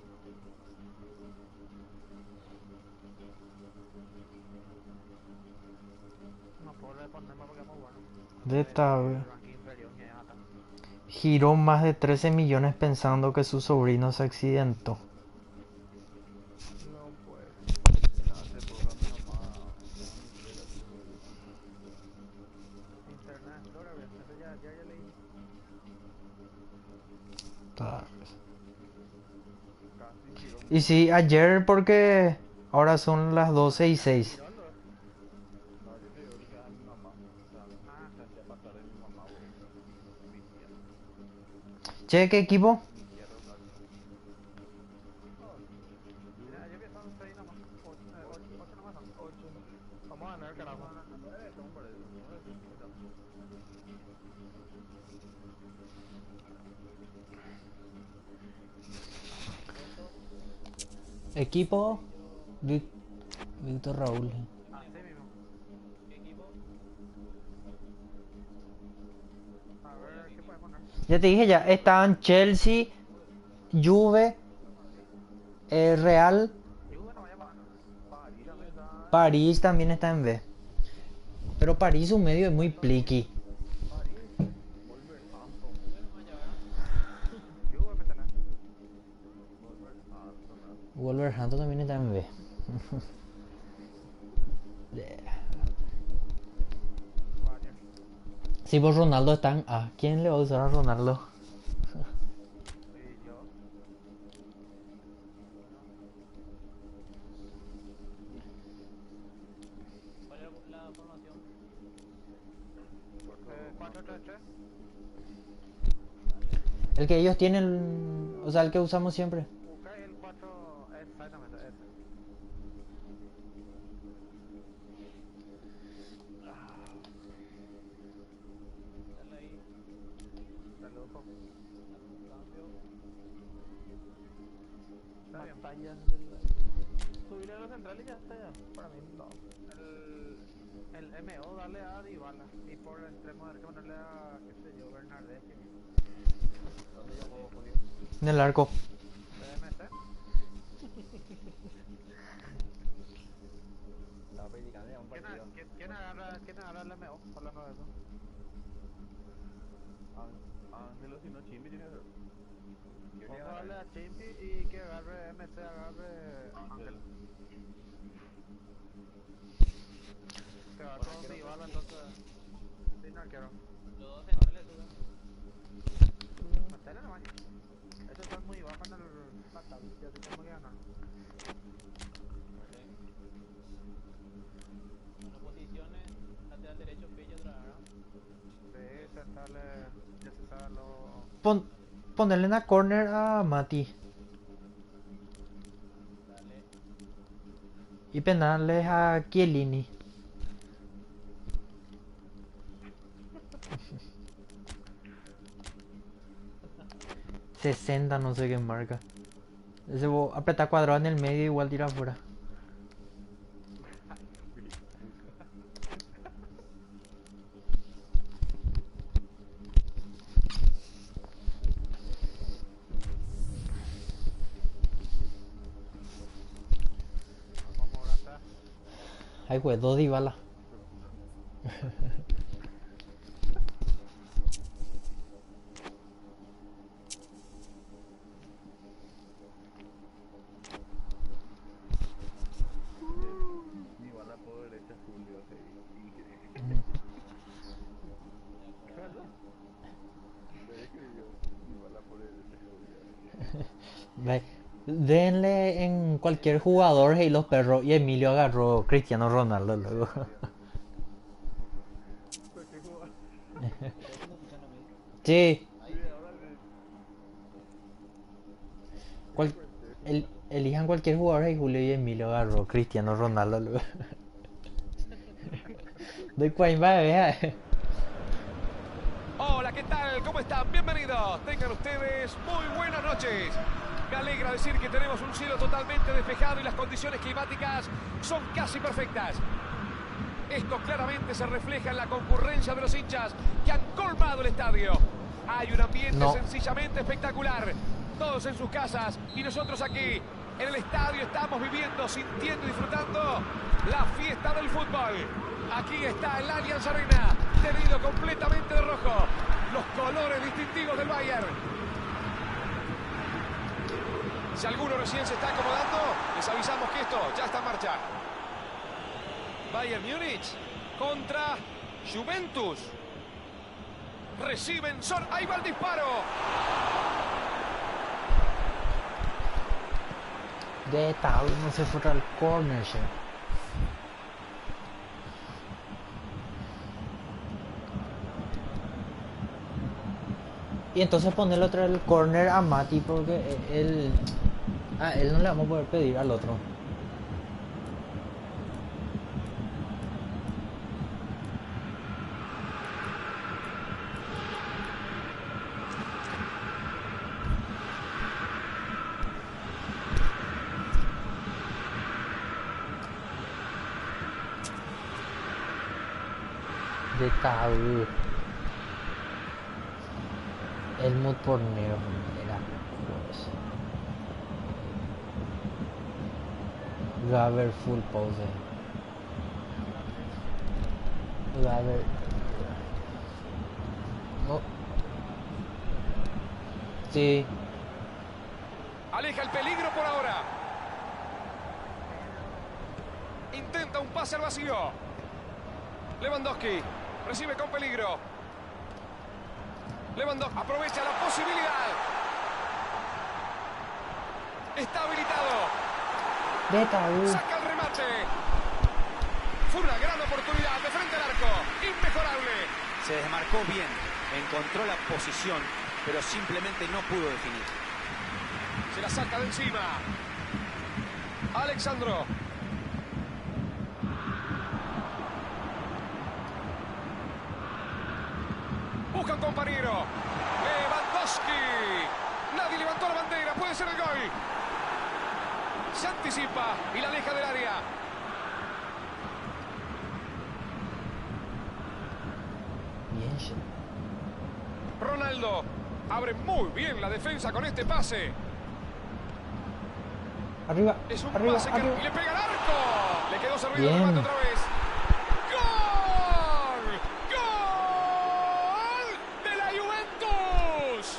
No puedo responderme porque es muy bueno. De tabla. El ranking inferior ni nada. Giró más de 13 millones pensando que su sobrino se accidentó. No puede. Hace poco mi mamá. Mi suegra se fue. Internet Explorer, eso ya leí. Casi giró. Y sí, ayer porque ahora son las 12:06. Giró lo. No, yo le digo que a mi mamá. O sea, Ah, se hacía pasar de mi mamá o mi tía. Che, ¿qué equipo? Mi tía Rosario. No, mira, yo vi son 6 nomás. 8 nomás son. 8. Vamos a ganar, carajo. 9 son por eso. 9 son muy tanto. Equipo Víctor Raúl. Así mismo. ¿Qué equipo? A ver, ¿qué podemos poner? Ya te dije ya, estaban Chelsea, Juve, Real, Juve no vaya a pagar. París también está. París también está en B. Pero París su medio es muy pliqui. París. Wolverhampton. Juve me tenés. Wolverhampton. Wolverhampton también está en B. Bayern. Sí, pues Ronaldo está en A. ¿Quién le va a usar a Ronaldo? Y yo. ¿Cuál es la formación? 4-3-3. El que ellos tienen, o sea, el que usamos siempre. Busca el 4, exactamente, ese. Dale ahí. Dale ojo. Algún cambio. Está bien. Batallas Subirle a la central y ya está ya. Para mí no. El MO dale a Dybala. Y por el extremo derecho ponerle a, qué sé yo, Bernardeschi. ¿Dónde llamó Julio? En el arco. BMC. Estaba practicando ya un partido. ¿Quién agarra el MO? Hablando de eso. Ángelo, si no, Chimbi tiene que ser. Vamos a darle a Chimpi y que agarre MC, agarre Ángel. Que va con Dybala entonces. Sin arquero. Los dos centrales suben. Metele nomás. Estos están muy bajos en la tabla, ya tenemos que ganar. Bueno, posiciones, lateral derecho, Pella, otra, ¿verdad? ponerle una corner a Mati. Y penales a Chiellini. 60 no sé qué marca. Ese vos apretar cuadrado en el medio igual tira afuera. Ay, pues, 2 Dybala. Dybala por derecha, Julio. Le escribió Dybala por derecha, Julio. Denle en cualquier jugador y los perros. Y Emilio agarró Cristiano Ronaldo luego. Pues qué jugador. Sí. Sí, ahora Cual- elijan cualquier jugador y Julio y Emilio agarró Cristiano Ronaldo luego. Doy cuenta, vea. Hola, ¿qué tal? ¿Cómo están? Bienvenidos. Tengan ustedes muy buenas noches. Me alegra decir que tenemos un cielo totalmente despejado y las condiciones climáticas son casi perfectas. Esto claramente se refleja en la concurrencia de los hinchas que han colmado el estadio. Hay un ambiente sencillamente espectacular. Todos en sus casas y nosotros aquí en el estadio estamos viviendo, sintiendo y disfrutando la fiesta del fútbol. Aquí está el Allianz Arena, teñido completamente de rojo. Los colores distintivos del Bayern. Si alguno recién se está acomodando, les avisamos que esto ya está en marcha. Bayern Múnich contra Juventus. Reciben ahí va el disparo. De tal, no se fue al corner. Sí. Y entonces ponerle otra vez el corner a Mati porque él... A él no le vamos a poder pedir al otro. De tal... El mood por negro era pues. Gaber full pose. Gaber. Oh. Sí. Aleja el peligro por ahora. Intenta un pase al vacío. Lewandowski recibe con peligro. Lewandowski aprovecha la posibilidad. Está habilitado. Saca el remate. Fue una gran oportunidad de frente al arco. Inmejorable. Se desmarcó bien, encontró la posición, pero simplemente no pudo definir. Se la saca de encima. Alexandro. Busca un compañero. Lewandowski. Nadie levantó la bandera. Puede ser el gol. Se anticipa y la aleja del área. Bien. Ronaldo. Abre muy bien la defensa con este pase. Arriba. Es un Arriba. pase que Arriba. y le pega al arco. Le quedó servido el Bien. remate otra vez. ¡Gol! ¡Gol! ¡De la Juventus!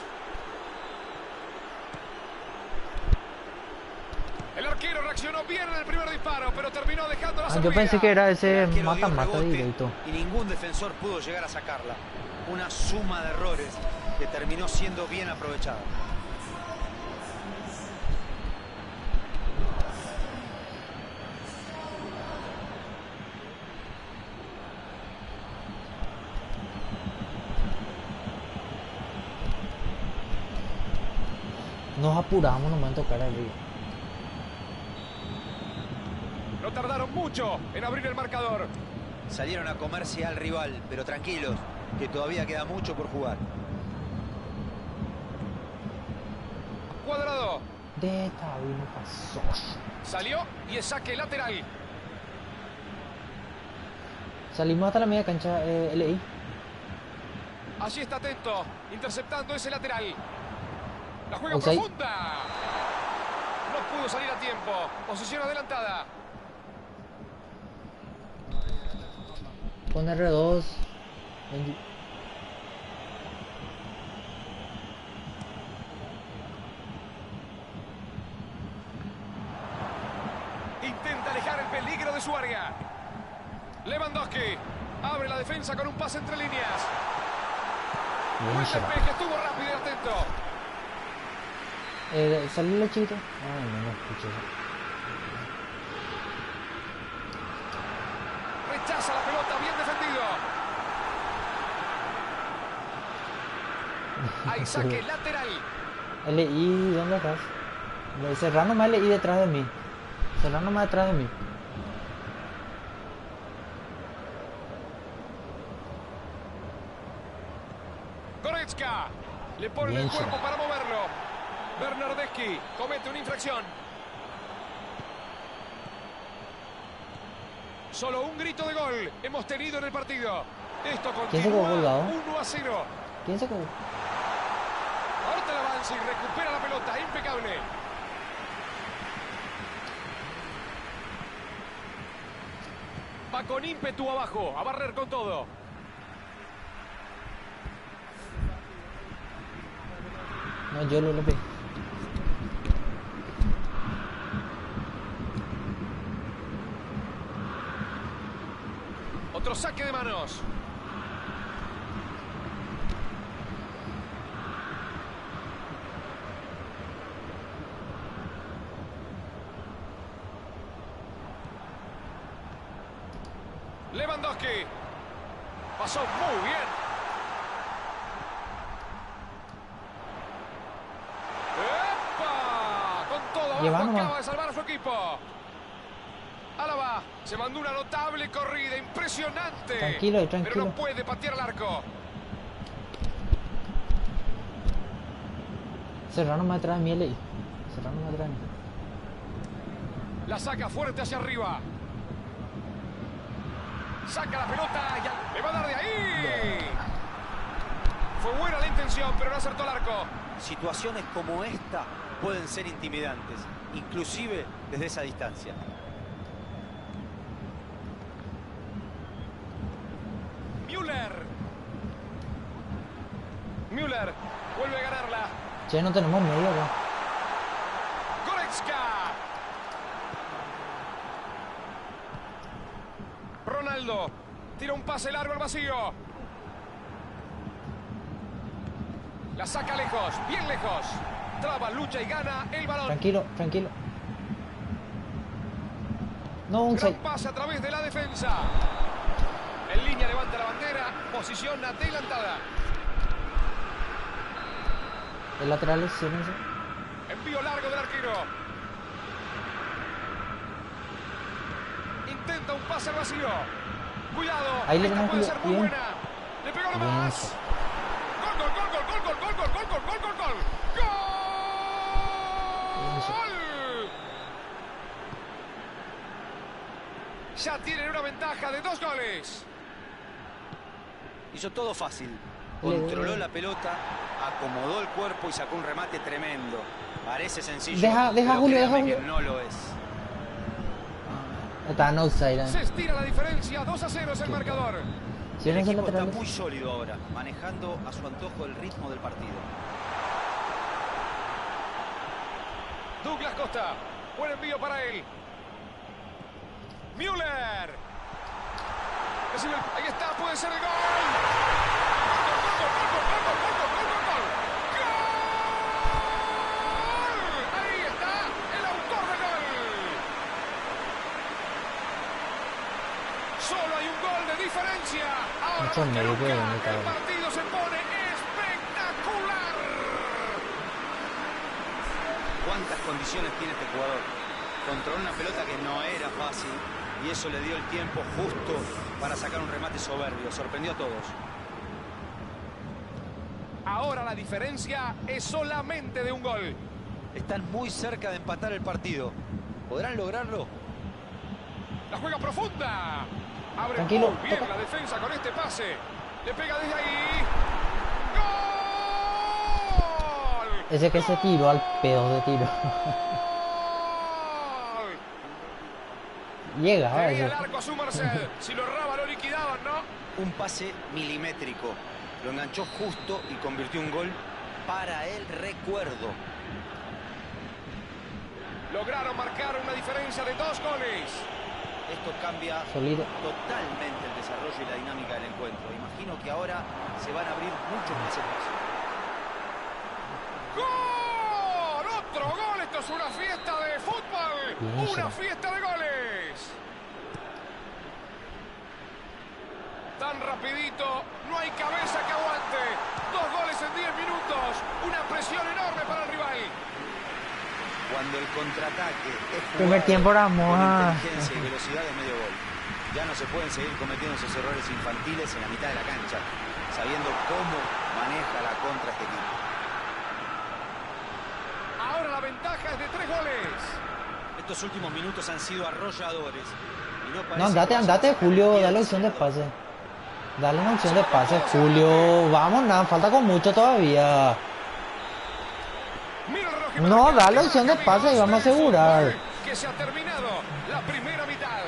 El arquero reaccionó bien en el primer disparo, pero terminó dejando la Yo servida. pensé que era ese El arquero dio mata-mata rebote directo. y ningún defensor pudo llegar a sacarla. Una suma de errores que terminó siendo bien aprovechada. Nos apuramos nomás en tocar arriba. No tardaron mucho en abrir el marcador. Salieron a comerse al rival, pero tranquilos, que todavía queda mucho por jugar. Cuadrado. De Tavi no pasó. Salió y es saque lateral. Salimos hasta la media cancha, LI. Allí está atento, interceptando ese lateral. La juega Offside. profunda. No pudo salir a tiempo. Posición adelantada. Con R2. Intenta alejar el peligro de su área. Lewandowski abre la defensa con un pase entre líneas. Buen despeje, estuvo rápido y atento. ¿Salió la chiquita? Ay, no escuché eso. Rechaza la pelota, bien defendido. Hay saque lateral. LI, ¿dónde estás? Serrano más LI detrás de mí. Serrano más detrás de mí. Goretzka le pone Bien, el cuerpo Serrano. para moverlo. Bernardeschi comete una infracción. Solo un grito de gol hemos tenido en el partido. Esto ¿Quién se quedó continúa colgado? 1-0. ¿Quién se quedó? Ahorita el avance y recupera la pelota. Impecable. Va con ímpetu abajo. A barrer con todo. No, yo lo pegué. Otro saque de manos. Lewandowski. Pasó muy bien. ¡Epa! Con todo abajo, Lleva nomás. acaba de salvar a su equipo. Álava se mandó una notable corrida, impresionante. Tranquilo, Pero tranquilo. no puede patear el arco. Serrano más detrás de mí, LI. Serrano más detrás de mí. La saca fuerte hacia arriba. Saca la pelota y le va a dar de ahí. Fue buena la intención, pero no acertó el arco. Situaciones como esta pueden ser intimidantes, inclusive desde esa distancia. Müller vuelve a ganarla. Che, no tenemos medio acá. Goretzka. Ronaldo tira un pase largo al vacío. La saca lejos, bien lejos. Traba, lucha y gana el balón. Tranquilo, tranquilo. No, un Gran 6. pase a través de la defensa. En línea levanta la bandera. Posición adelantada. El lateral es silencio. Envío largo del arquero. Intenta un pase al vacío. Cuidado. Ahí le Esta ganó puede Julio. ser muy Bien. buena. Le pegó Bien nomás. hecho. Gol, gol, gol, gol, gol, gol, gol, gol, gol, gol, gol, gol, Bien hecho. gol. Ya tienen una ventaja de 2 goles. Hizo todo fácil. Controló la pelota, acomodó el cuerpo y sacó un remate tremendo. Parece sencillo, Deja, pero Julio, créame deja, que Julio. no lo es. Está en outside. Se estira la diferencia. 2-0 es el marcador. Si El no son equipo está laterales. muy sólido ahora, manejando a su antojo el ritmo del partido. Douglas Costa. Buen envío para él. Müller. Recibe ahí está, puede ser el gol. ¡Gol! Ahí está el autor del gol. Solo hay un gol de diferencia. Ahora Mucho más que medio, nunca, me el cago. partido se pone espectacular. cuántas condiciones tiene este jugador. Controló una pelota que no era fácil y eso le dio el tiempo justo para sacar un remate soberbio. Sorprendió a todos. Ahora la diferencia es solamente de un gol. Están muy cerca de empatar el partido. ¿Podrán lograrlo? La juega profunda. Abre Tranquilo, muy bien toca. la defensa con este pase. Le pega desde ahí. ¡Gol! Ese que se tiró al pedo de tiro. ¡Gol! Llegaba Tenía ese. el arco a su merced. Si lo erraba lo liquidaban, ¿no? Un pase milimétrico. Lo enganchó justo y convirtió un gol para el recuerdo. Lograron marcar una diferencia de 2 goles. Esto cambia Solido. totalmente el desarrollo y la dinámica del encuentro. Imagino que ahora se van a abrir muchos más espacios. ¡Gol! ¡Otro gol! Esto es una fiesta de fútbol. Bien, ¡Una sí. fiesta de goles! Tan rapidito, no hay cabeza que aguante. 2 goles en 10 minutos. Una presión enorme para el rival. Cuando el contraataque es Primer jugado tiempo era con moja. inteligencia y velocidad de medio gol. Ya no se pueden seguir cometiendo esos errores infantiles en la mitad de la cancha, sabiendo cómo maneja la contra este equipo. Ahora la ventaja es de 3 goles. Estos últimos minutos han sido arrolladores. Y no parece No, andate, que vayan andate, a sacar Julio, bien dale opción de acelerador. pase. Dale una opción de pase, Julio. Vamos, nada, falta con mucho todavía. Mira el reloj que No, marca. dale opción de pase y vamos a asegurar. Que se ha terminado la primera mitad.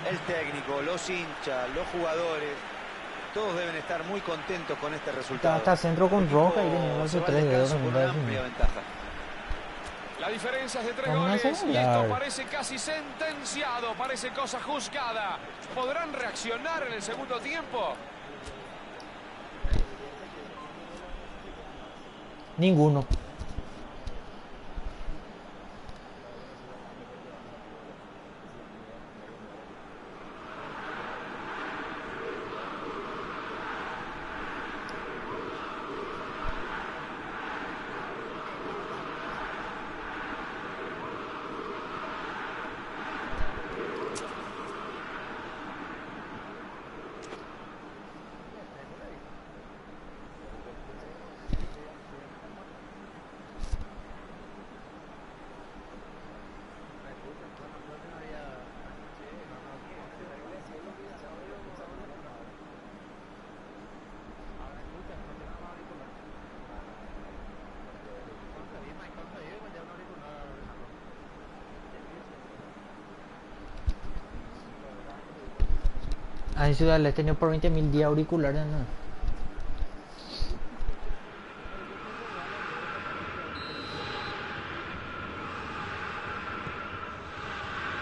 El técnico, los hinchas, los jugadores, todos deben estar muy contentos con este resultado. Hasta centro con El equipo roja y tenía los se va al 3 dedos descanso en con la una definición. amplia ventaja. La diferencia es de 3 Vamos a goles y asegurar. esto parece casi sentenciado, parece cosa juzgada. ¿Podrán reaccionar en el segundo tiempo? Ninguno. Ah, en Ciudad del Este tenía por 20.000 días auriculares, ¿no?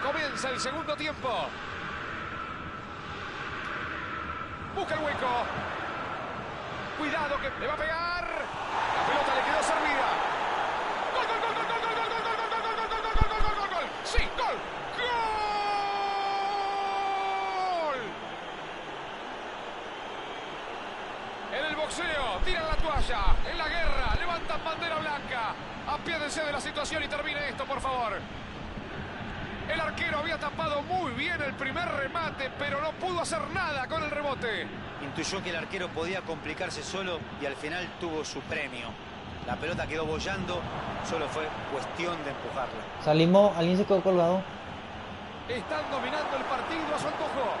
Comienza el segundo tiempo. Busca el hueco. Cuidado que le va a pegar. La pelota le quedó servida. Gol, gol, gol, gol, gol, gol, gol, gol, gol, gol, gol, gol, gol, gol, gol, gol, gol. Sí, gol. Gol. En el boxeo tiran la toalla. En la guerra levantan bandera blanca. Apiédense de la situación y termine esto, por favor. El arquero había tapado muy bien el primer remate, pero no pudo hacer nada con el rebote. Intuyó que el arquero podía complicarse solo y al final tuvo su premio. La pelota quedó boyando, solo fue cuestión de empujarla. Salimos, alguien se quedó colgado. Están dominando el partido a su antojo.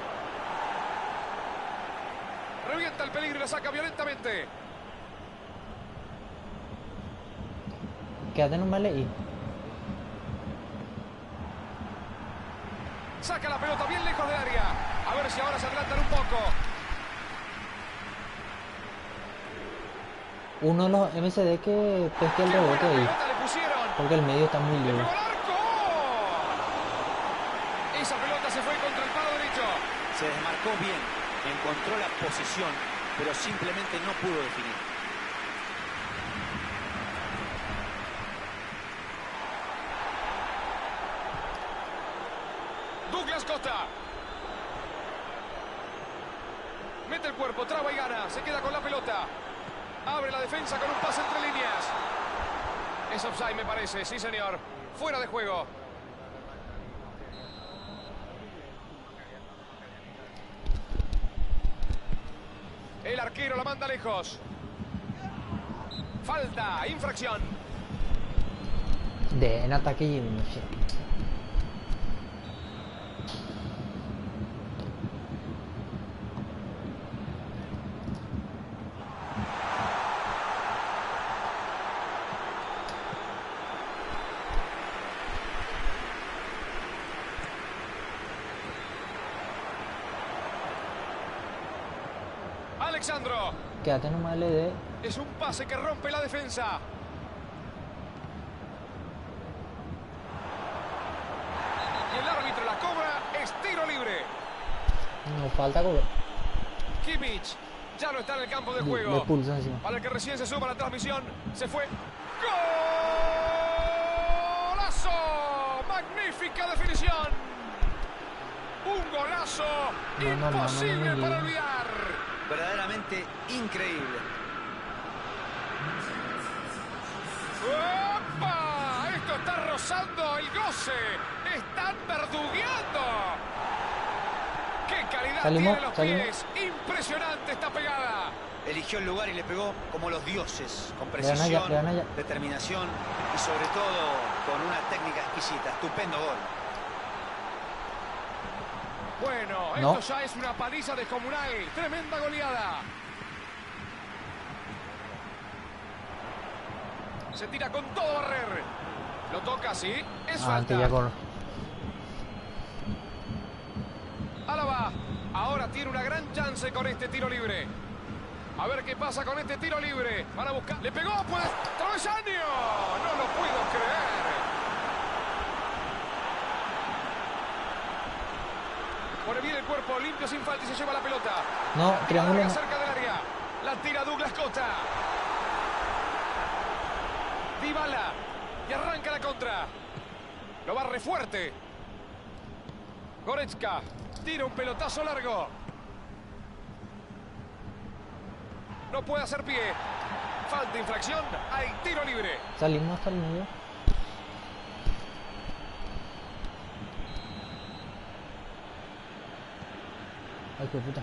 Revienta el peligro y la saca violentamente. Quédate, no me leí. Saca la pelota bien lejos del área. A ver si ahora se adelantan un poco. Uno de los MCD que pesque el ¡Qué buena rebote ahí. pelota le pusieron! Porque el medio está muy ¡Le libre. pegó al arco! Esa pelota se fue contra el palo derecho. Se desmarcó bien, encontró la posición, pero simplemente no pudo definir. Douglas Costa. Mete el cuerpo, traba y gana. Se queda con la pelota. Abre la defensa con un pase entre líneas. Es offside, me parece. Sí, señor. Fuera de juego. El arquero la manda lejos. Falta, infracción. en ataque y no sé. Alexandro. Quédate nomás LD. Es un pase que rompe la defensa. Y el árbitro la cobra. Es tiro libre. No falta cobrar. Kimmich ya no está en el campo de Le juego. pulsa encima. Para el que recién se suma a la transmisión, se fue. ¡Golazo! ¡Magnífica definición! Un golazo imposible para olvidar. Verdaderamente increíble. ¡Opa! Esto está rozando el goce. Están verdugueando. ¡Qué calidad tiene los pies! Impresionante esta pegada. Eligió el lugar y le pegó como los dioses, con Vean precisión, allá. determinación y sobre todo con una técnica exquisita. Estupendo gol. Bueno, No. esto ya es una paliza descomunal. Tremenda goleada. Se tira con todo Barrer. Lo toca, sí. Es falta. Antes ya corre. Álava ahora tiene una gran chance con este tiro libre. A ver qué pasa con este tiro libre. Van a buscar. ¡Le pegó! ¡Pues! ¡Travesaño! ¡No lo puedo creer! Pone bien el cuerpo, limpio sin falta y se lleva la pelota. No, triángulo no. Cerca del área. La tira Douglas Costa. Dybala. Y arranca la contra. Lo barre fuerte. Goretzka. Tira un pelotazo largo. No puede hacer pie. Falta, infracción. Hay tiro libre. Salimos hasta el medio. Ay, qué puta.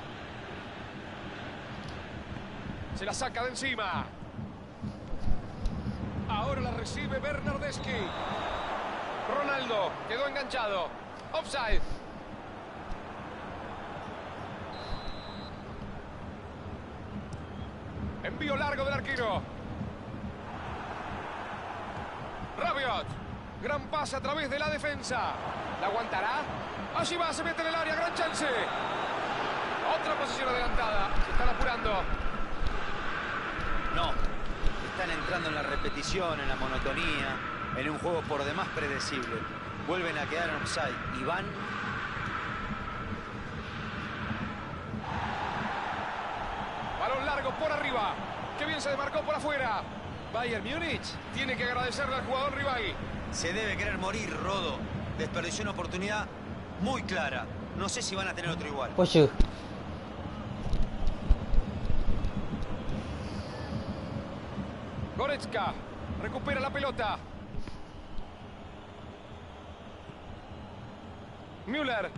Se la saca de encima. Ahora la recibe Bernardeschi. Ronaldo quedó enganchado. Offside. Envío largo del arquero. Rabiot. Gran pase a través de la defensa. ¿La aguantará? Allí va, se mete en el área. Gran chance. Otra posición adelantada. Se están apurando. No, están entrando en la repetición, en la monotonía, en un juego por demás predecible. Vuelven a quedar en offside y van. Balón largo por arriba. Qué bien se demarcó por afuera. Bayern Múnich tiene que agradecerle al jugador rival. Se debe querer morir, Rodo. Desperdició una oportunidad muy clara. No sé si van a tener otro igual. Pues sí. Goretzka recupera la pelota. Müller.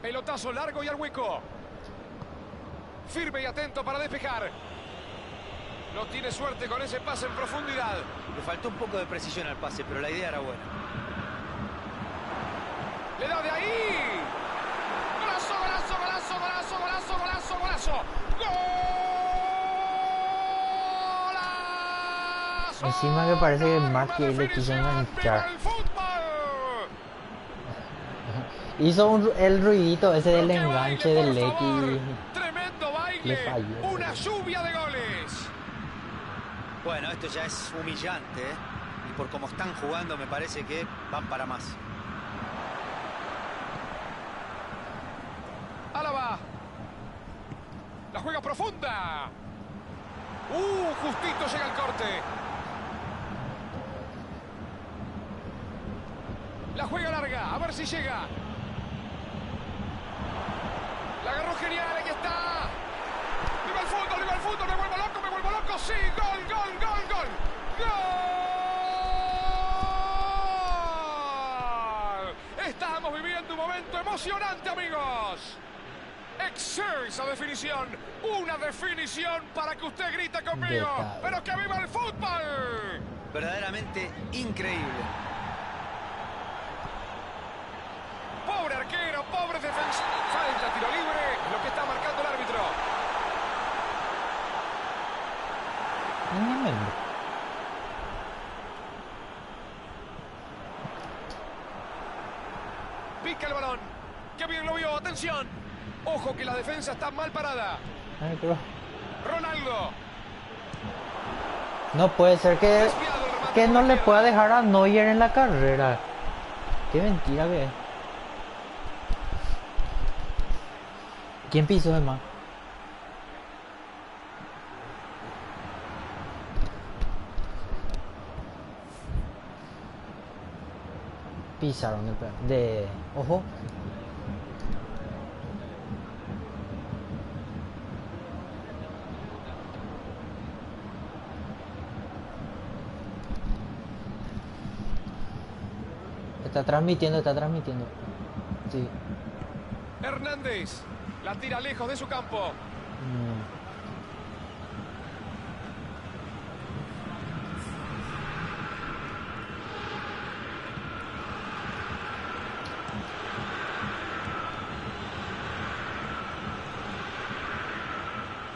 Pelotazo largo y al hueco. Firme y atento para despejar. No tiene suerte con ese pase en profundidad. Le faltó un poco de precisión al pase, pero la idea era buena. Le da de ahí. Golazo, golazo, golazo, golazo, golazo, golazo, golazo. ¡Golazo! Encima que parece que Mati ahí le quiso enganchar. Hizo el ruidito ese del enganche del X. Tremendo baile. Le falló. Una lluvia de goles. Bueno, esto ya es humillante, ¿eh? Y por cómo están jugando me parece que van para más. Álava. La juega profunda. Justito llega el corte. La juega larga. A ver si llega. La agarró genial. Aquí está. ¡Viva viva el fútbol, me vuelvo loco, sí, gol, gol, gol, gol. ¡Gol! Estamos viviendo un momento emocionante, amigos. Excelsa definición, una definición para que usted grite conmigo, pero que viva el fútbol. Verdaderamente increíble. Pobre arquero, pobre defensa. Falta, tiro libre, lo que está marcando el árbitro. Pica el balón. ¡Qué bien lo vio! ¡Atención! Ojo que la defensa está mal parada. Ay, pero... Ronaldo. No puede ser que no le pueda dejar a Neuer en la carrera. Qué mentira que es. ¿Quién pisó además? Pisaron el perro. De... Ojo. Está transmitiendo. Sí. Hernández. La tira lejos de su campo.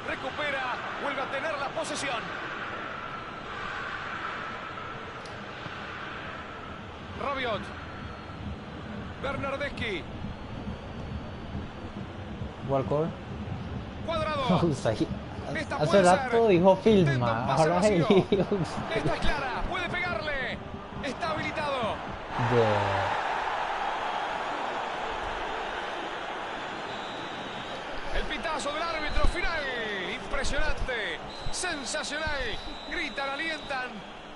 Recupera. Vuelve a tener la posesión. Rabiot. Bernardeschi. Walcott. Cuadrado. Esta Hace puede rato ser. dijo Intenta un filma. pase Ahora vacío. es Esta es clara. Puede pegarle. Está habilitado. El pitazo del árbitro final. Impresionante. Sensacional. Gritan, alientan.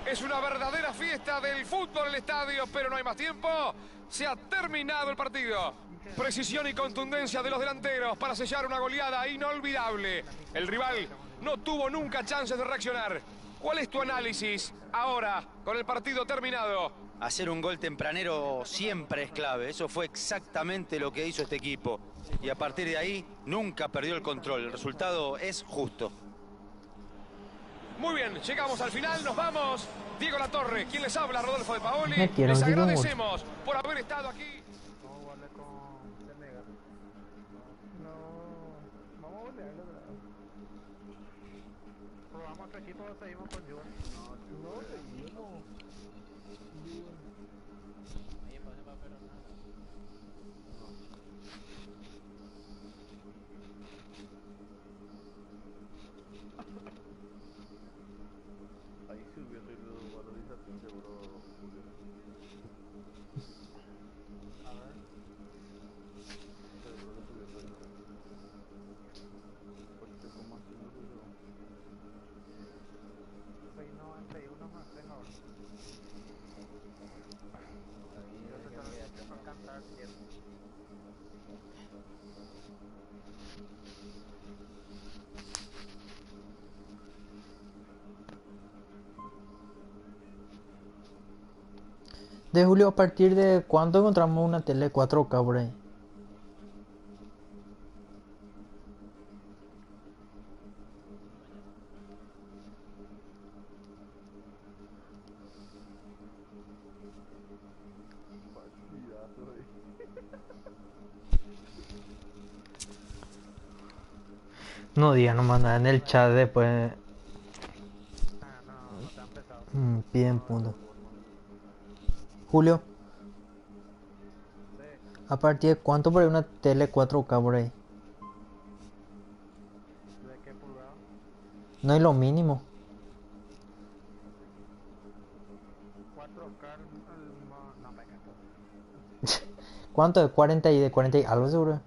Es una verdadera fiesta del fútbol en el estadio, pero no hay más tiempo. Se ha terminado el partido. Precisión y contundencia de los delanteros para sellar una goleada inolvidable. El rival no tuvo nunca chances de reaccionar. ¿Cuál es tu análisis ahora, con el partido terminado? Hacer un gol tempranero siempre es clave. Eso fue exactamente lo que hizo este equipo. Y a partir de ahí, nunca perdió el control. El resultado es justo. Muy bien, llegamos al final, nos vamos. Diego Latorre, quien les habla, Rodolfo de Paoli. Metieron Les Diego agradecemos por haber estado aquí. Vamos a jugarle con Senegal. No, vamos a golearlo, ¿verdad? Probamos otro equipo, seguimos con Juve. No, seguimos. Ahí sí hubiese ido valorización seguro, Julio. A ver. Seguro le subió el porque como así no subió. 691 más 3 ahora. Yo te tengo que alcanzar 7. De Julio, ¿a partir de cuándo encontramos una tele 4K por ahí? Partidazo, No diga, no manda en el chat después. Ah, no te han empezado. Piden punto. Julio, Sí. ¿a partir de cuánto por ahí una tele 4K por ahí? ¿De qué pulgada? No es lo mínimo. 4K, no me encanta. ¿Cuánto? ¿De 40 y de 40 y algo seguro?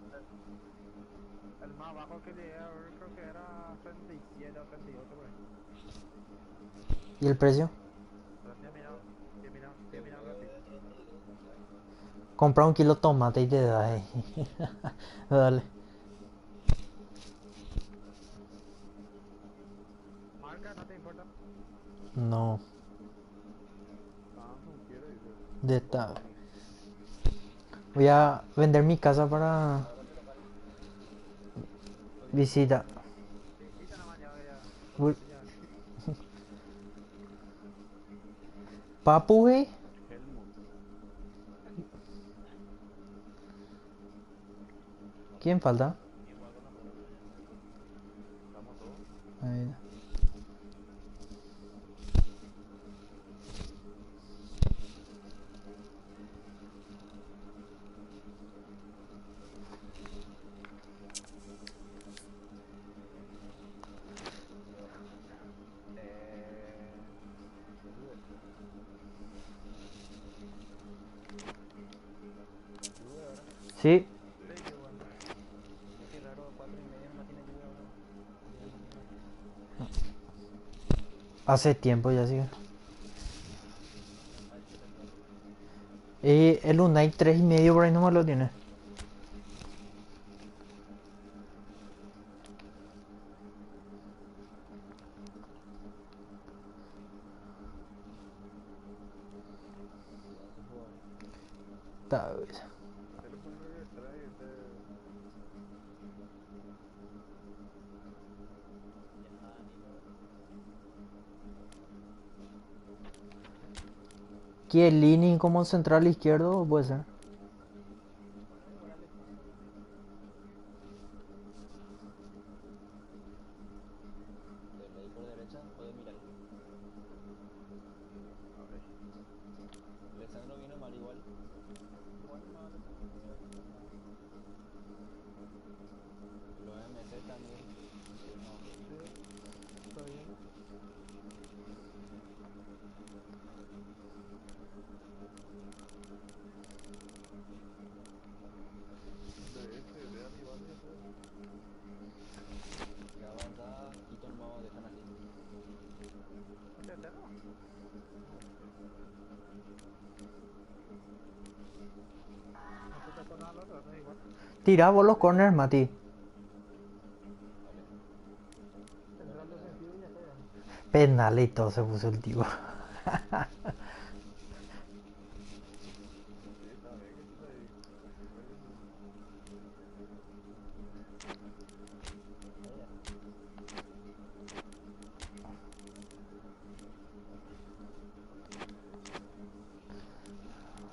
El más bajo que llegué a ver creo que era 37 o 38 por ahí. ¿Y el precio? Pero ya mirado ratito. Compra un kilo de tomate y te da ahí. Dale. No. Samsung quiere, dice. De esta. Voy a vender mi casa para visita. Visita nomás ya, ya. Uy. Ya. Papu, güey. Helmut. ¿Quién falta? Estamos todos. Ahí. Sí, Qué raro, 4:30 nomás tiene lluvia ahora. hace tiempo ya sí. Y el Unite 3,5 por ahí nomás lo tiene. Está bien. Teléfono que trae este. Chiellini como central izquierdo, puede ser. ¿De por derecha o de Miral? Alessandro viene mal igual. Igual mal. Los MC también. No. Sí, está bien. De Aníbal, ya sé. La banda y tomado dejan así. ¿Entendés? No se tocó nada al otro, no es igual. Tira vos los corners, Mati. Central defensivo y ya está ya. Penalito se puso el tipo. Sí, está bien, que está ahí.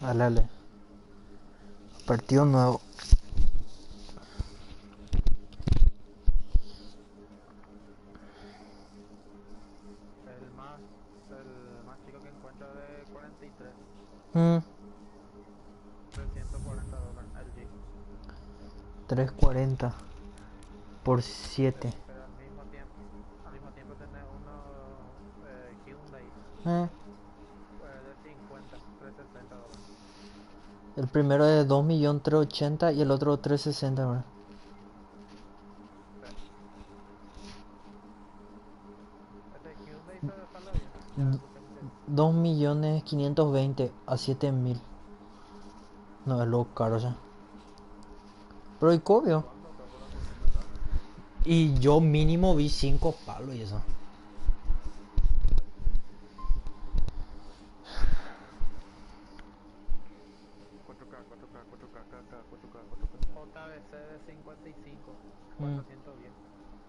Dale, dale. Partido nuevo. El más chico que encuentro de 43, Mm, $340, LG. 340 por 7. Pero al mismo tiempo tenés uno Hyundai, de 50, $360. El primero es de 2.380.000 y el otro 360, ¿verdad? Este Hyundai sale bien. Mm. Ya escuché mucho. 2.520.000 a 7.000. No, es lo caro ya. Pero y obvio. ¿Cuándo acá por la cocina acá? Y yo mínimo vi 5 palos y eso. JBC de 55, Mm. 410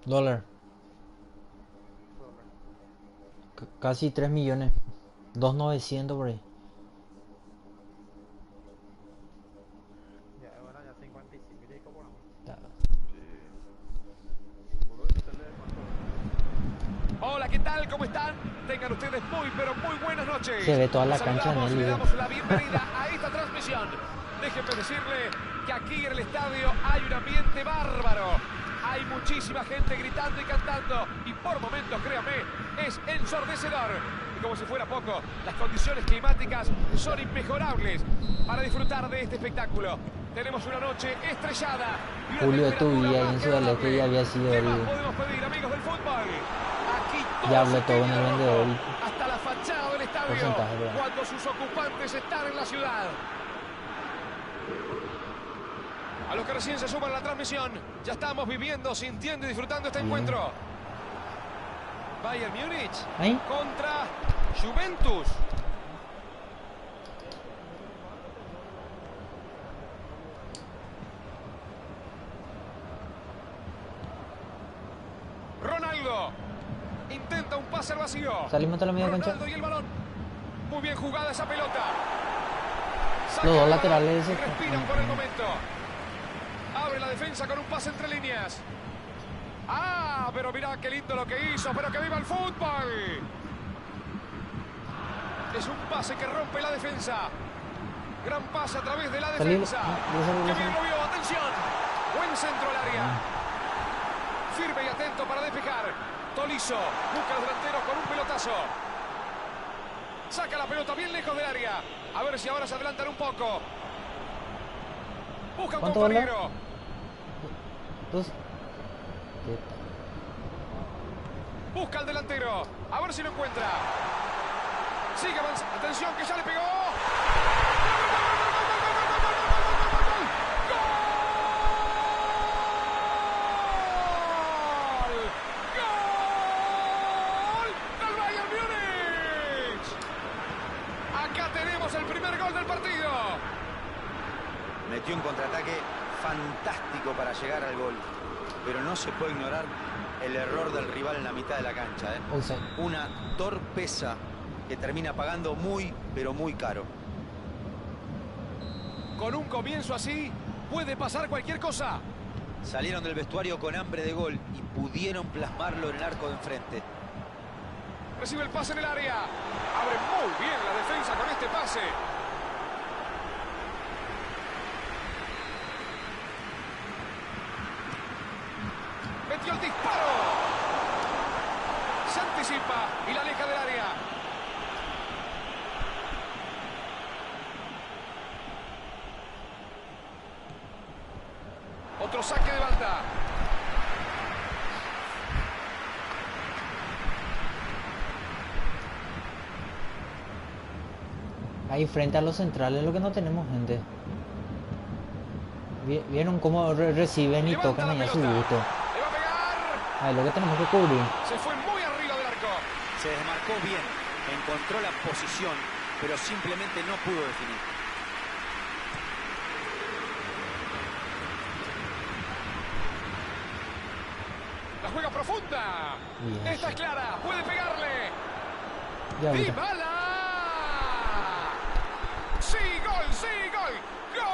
Dólar. dólares. Casi 3 millones. 2.900 por ahí. Ya, bueno, ya 55 ya cobramos. ¿Vos ves esta tele de cuánto? Hola, ¿qué tal? ¿Cómo están? Tengan ustedes muy, pero muy buenas noches. Se ve toda la Les cancha en saludamos el y le video. damos la bienvenida a esta transmisión. Déjenme decirle que aquí en el estadio hay un ambiente bárbaro. Hay muchísima gente gritando y cantando. Y por momentos, créame, es ensordecedor. Y como si fuera poco, las condiciones climáticas son inmejorables para disfrutar de este espectáculo. Tenemos una noche estrellada. Y una Julio temperatura Tubilla más en que Sudaleste agradable. ya había sido ¿Qué el... más podemos pedir, amigos del fútbol? Aquí Ya hablé se todo en tiñe el de vendedor. rojo, hasta la fachada del estadio, Porcentaje, ¿verdad? cuando sus ocupantes están en la ciudad. A los que recién se suman a la transmisión, ya estamos viviendo, sintiendo y disfrutando este Bien. encuentro. Bayern Múnich Ahí. contra Juventus. Ronaldo intenta un pase al vacío. Salimos a la media cancha. Ronaldo y el balón. Muy bien jugada esa pelota. Los dos el balón laterales. y respiran por el momento. Abre la defensa con un pase entre líneas. Ah, pero mira qué lindo lo que hizo, pero que viva el fútbol. Es un pase que rompe la defensa. Gran pase a través de la defensa. ¡Qué bien lo vio! ¡Atención! Buen centro al área. Firme y atento para despejar. Tolisso busca a los delanteros con un pelotazo. Saca la pelota bien lejos del área. A ver si ahora se adelantan un poco. Busca un compañero. Dos. Busca al delantero. A ver si lo encuentra. Sigue avanzando. Atención que ya le pegó. El primer gol del partido. Metió un contraataque fantástico para llegar al gol, pero no se puede ignorar el error del rival en la mitad de la cancha, ¿eh? Una torpeza que termina pagando muy, pero muy caro. Con un comienzo así, puede pasar cualquier cosa. Salieron del vestuario con hambre de gol y pudieron plasmarlo en el arco de enfrente. Recibe el pase en el área. Abre muy bien la defensa con este pase. Metió el disparo. Se anticipa y la aleja del área. Otro saque de banda. Ahí frente a los centrales lo que no tenemos gente. ¿Vieron cómo reciben y tocan ahí a su gusto? Ahí lo que tenemos que cubrir. Se fue muy arriba del arco. Se desmarcó bien, encontró la posición, pero simplemente no pudo definir. La juega profunda. Bien. Esta es clara, puede pegarle. Ya ahorita. ¡Dybala! ¡Sí, gol! ¡Sí, gol! ¡Gol!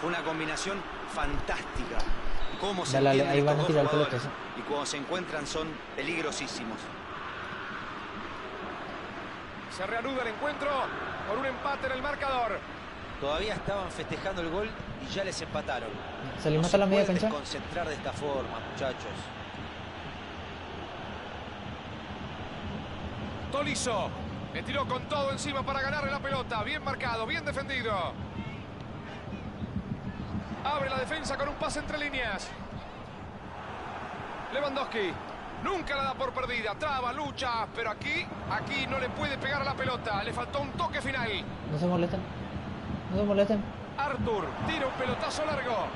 Fue una combinación fantástica. Cómo se Dale, entienden ahí van a estos tirar dos jugadores, pelotas. y cuando se encuentran son peligrosísimos. Se reanuda el encuentro con un empate en el marcador. Todavía estaban festejando el gol y ya les empataron. Salimos No se a la media pueden cancha. concentrar de esta forma, muchachos. Tolisso le tiró con todo encima para ganarle la pelota. Bien marcado, bien defendido. Abre la defensa con un pase entre líneas. Lewandowski nunca la da por perdida. Traba, lucha, pero aquí no le puede pegar a la pelota. Le faltó un toque final. No se molesten. No se molesten. Arthur tira un pelotazo largo.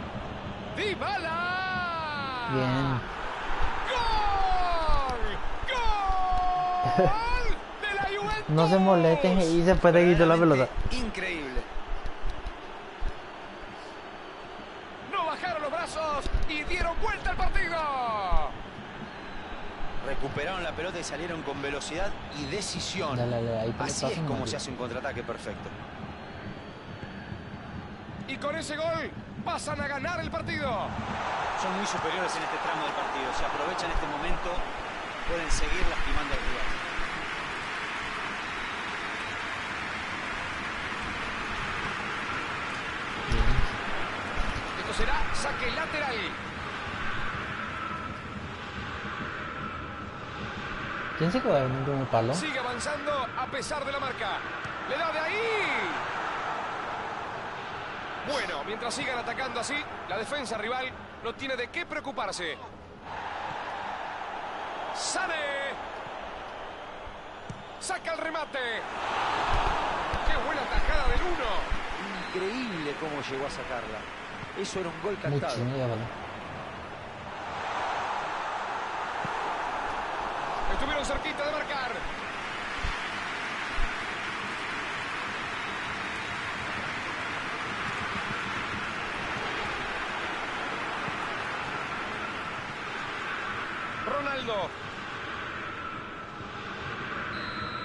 ¡Dybala! Bien. ¡Gol! ¡Gol de la Juventus! No se molesten y se puede quitar la pelota. Increíble. No bajaron los brazos y dieron vuelta al partido. Recuperaron la pelota y salieron con velocidad y decisión. Dale, ahí te Así lo es paso, como Mario. se hace un contraataque perfecto. Y con ese gol pasan a ganar el partido. Son muy superiores en este tramo del partido. Se aprovechan este momento, pueden seguir lastimando al rival. Esto será saque lateral. ¿Quién se quedó en el primer palo? Sigue avanzando a pesar de la marca. Le da de ahí. Bueno, mientras sigan atacando así, la defensa rival no tiene de qué preocuparse. Sané. Saca el remate. ¡Qué buena tajada del 1! Increíble cómo llegó a sacarla. Eso era un gol Mucho, cantado. ya vale. Estuvieron cerquita de marcar. Ronaldo.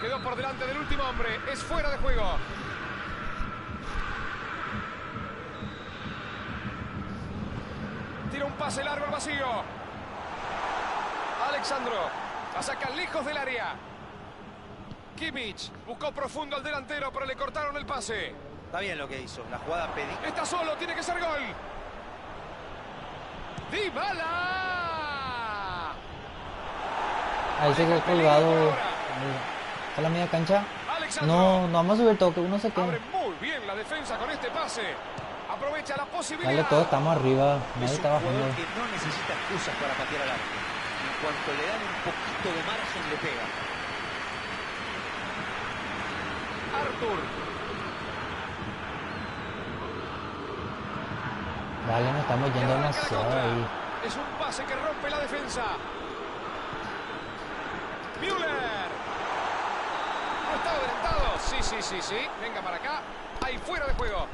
Quedó por delante del último hombre. Es fuera de juego. Tira un pase largo al vacío. Alexandro. La saca lejos del área. Kimmich buscó profundo al delantero, pero le cortaron el pase. Está bien lo que hizo. La jugada pedí. Está solo, tiene que ser gol. ¡Dybala! Ahí se quedó colgado a la media cancha. No, no vamos a subir todo, que uno se Abre quede. muy bien la defensa con este pase. Aprovecha la posibilidad. Dale todo, estamos arriba. Nadie Es un está bajando. jugador que no necesita excusas para patear al arco. En cuanto le dan un poquito de margen, le pega. Arthur. Dale, nos estamos yendo Arranca la demasiado contra. ahí. Es un pase que rompe la defensa. Müller. ¿No está adelantado? Sí. Venga para acá. Ahí fuera de juego.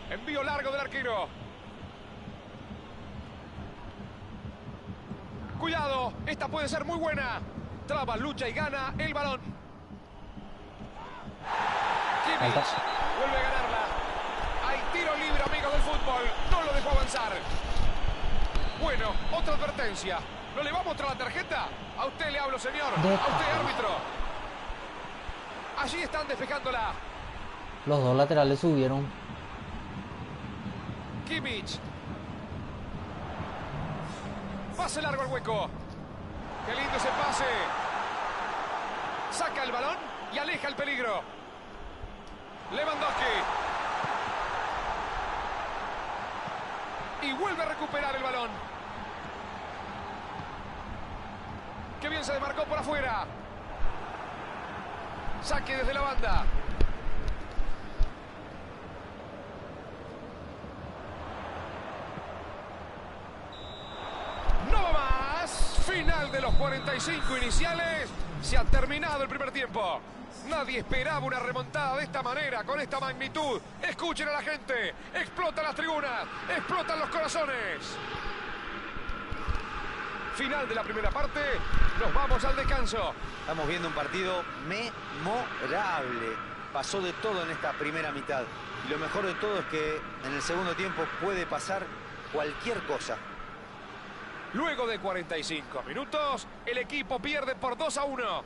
Envío largo del arquero. Cuidado, esta puede ser muy buena. Traba, lucha y gana el balón. Kimmich vuelve a ganarla. Hay tiro libre, amigos del fútbol. No lo dejó avanzar. Bueno, otra advertencia. ¿No le va a mostrar la tarjeta? A usted le hablo, señor. A usted, árbitro. Allí están despejándola. Los dos laterales subieron. Kimmich. Pase largo al hueco. Qué lindo ese pase. Saca el balón y aleja el peligro. Lewandowski. Y vuelve a recuperar el balón. Qué bien se desmarcó por afuera. Saque desde la banda. No va más. Final de los 45 iniciales. Se ha terminado el primer tiempo. Nadie esperaba una remontada de esta manera, con esta magnitud. Escuchen a la gente. Explotan las tribunas. Explotan los corazones. Final de la primera parte. Nos vamos al descanso. Estamos viendo un partido memorable. Pasó de todo en esta primera mitad. Y lo mejor de todo es que en el segundo tiempo puede pasar cualquier cosa. Luego de 45 minutos, el equipo pierde por 2-1.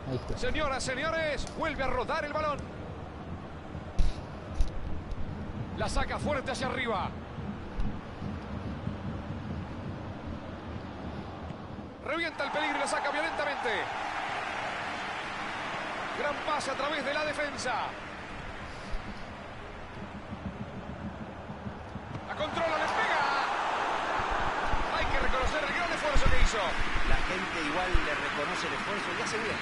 Ahí está. Señoras, señores, vuelve a rodar el balón. La saca fuerte hacia arriba. Revienta el peligro y la saca violentamente. Gran pase a través de la defensa. La controla, le pega. Hay que reconocer el gran esfuerzo que hizo. La gente igual le reconoce el esfuerzo y hace bien.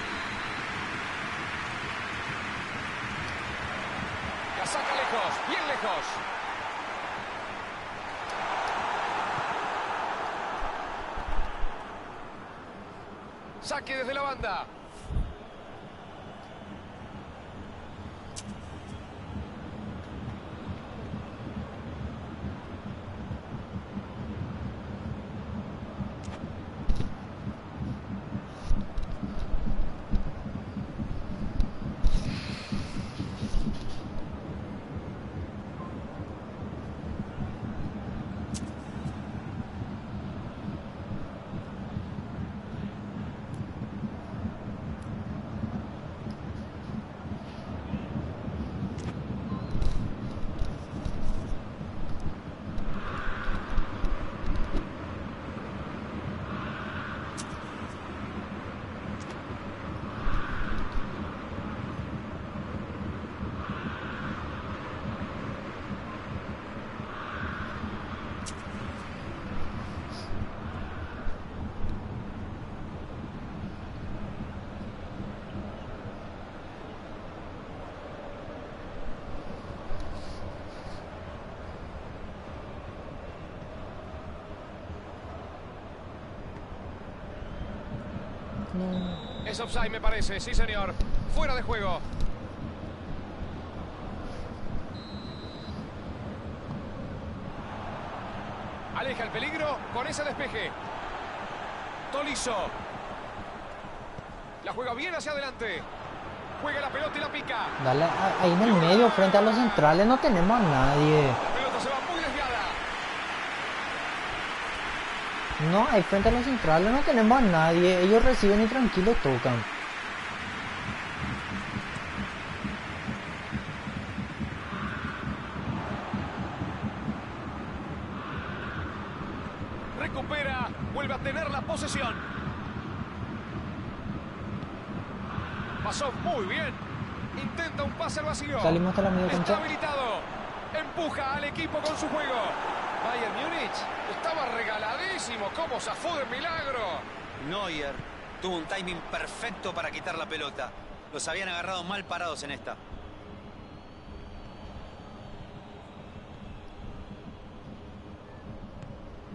La saca lejos, bien lejos. Saque desde la banda. No. Es offside, me parece. Sí, señor. Fuera de juego. Aleja el peligro con ese despeje. Tolisso. La juega bien hacia adelante. Juega la pelota y la pica. Dale ahí en el medio, frente a los centrales, no tenemos a nadie. La pelota se va muy desviada. No, ahí frente a los centrales no tenemos a nadie. Ellos reciben y tranquilos tocan. Recupera, vuelve a tener la posesión. Pasó muy bien. Intenta un pase al vacío. Salimos hasta la media Está cancha. habilitado. Empuja al equipo con su juego. Bayern Múnich estaba regaladísimo. ¿Cómo zafó de milagro? Neuer tuvo un timing perfecto para quitar la pelota. Los habían agarrado mal parados en esta.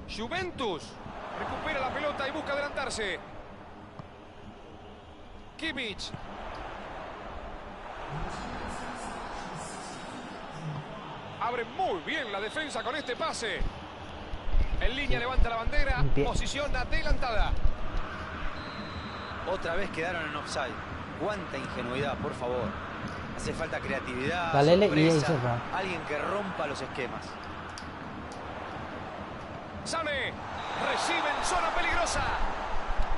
Juventus recupera la pelota y busca adelantarse. Kimmich. Abre muy bien la defensa con este pase. En línea levanta la bandera. Bien. Posición adelantada. Otra vez quedaron en offside. Cuánta ingenuidad, por favor. Hace falta creatividad, Dale, y ahí sorpresa, cerrar. alguien que rompa los esquemas. Sané recibe en zona peligrosa.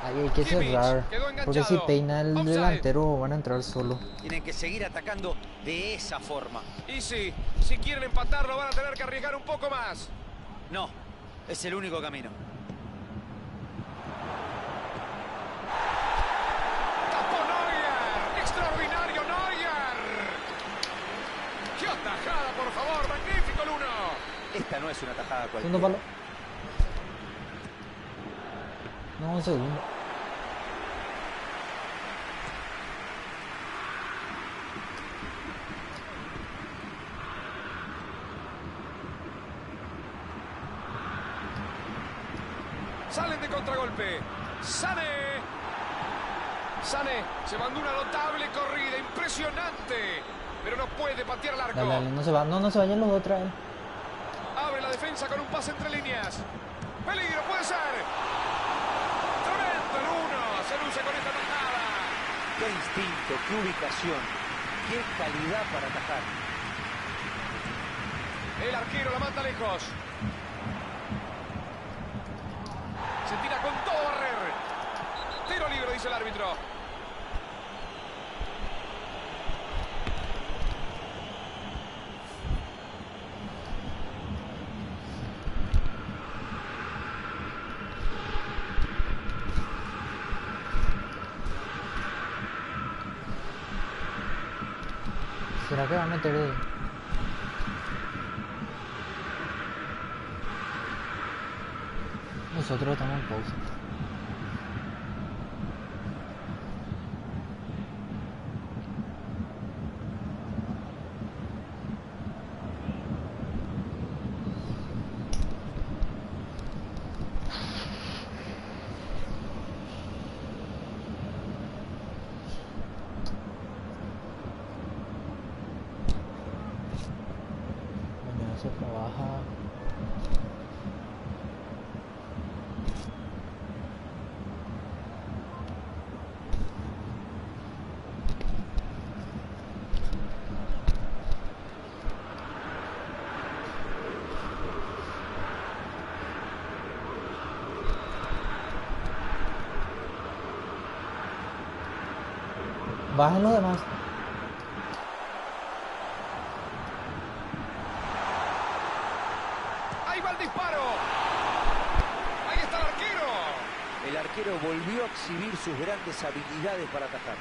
Ahí hay que Kimmich cerrar. quedó Porque si enganchado. peina el Offside. delantero van a entrar solo. Tienen que seguir atacando de esa forma. Y sí, si quieren empatarlo van a tener que arriesgar un poco más. No, es el único camino. Tapó Neuer. Extraordinario Neuer. ¡Qué atajada, por favor! ¡Magnífico el uno! Esta no es una tajada Segundo cualquiera. palo. No, un segundo. Salen de contragolpe. Sané. Sané se mandó una notable corrida, impresionante. Pero no puede patear el arco. Dale, dale, no se va. No, no se vayan los dos otra vez. Abre la defensa con un pase entre líneas. Peligro, puede ser. Tremendo el uno. Se luce con esta tajada. Qué instinto, qué ubicación, qué calidad para atajar. El arquero la manda lejos. Se tira con todo a barrer. Tiro libre, dice el árbitro. ¿Será que va a meter de... Nosotros estamos en pausa. Mañana se trabaja. Bajen los demás. Ahí va el disparo. Ahí está el arquero. El arquero volvió a exhibir sus grandes habilidades para atajar.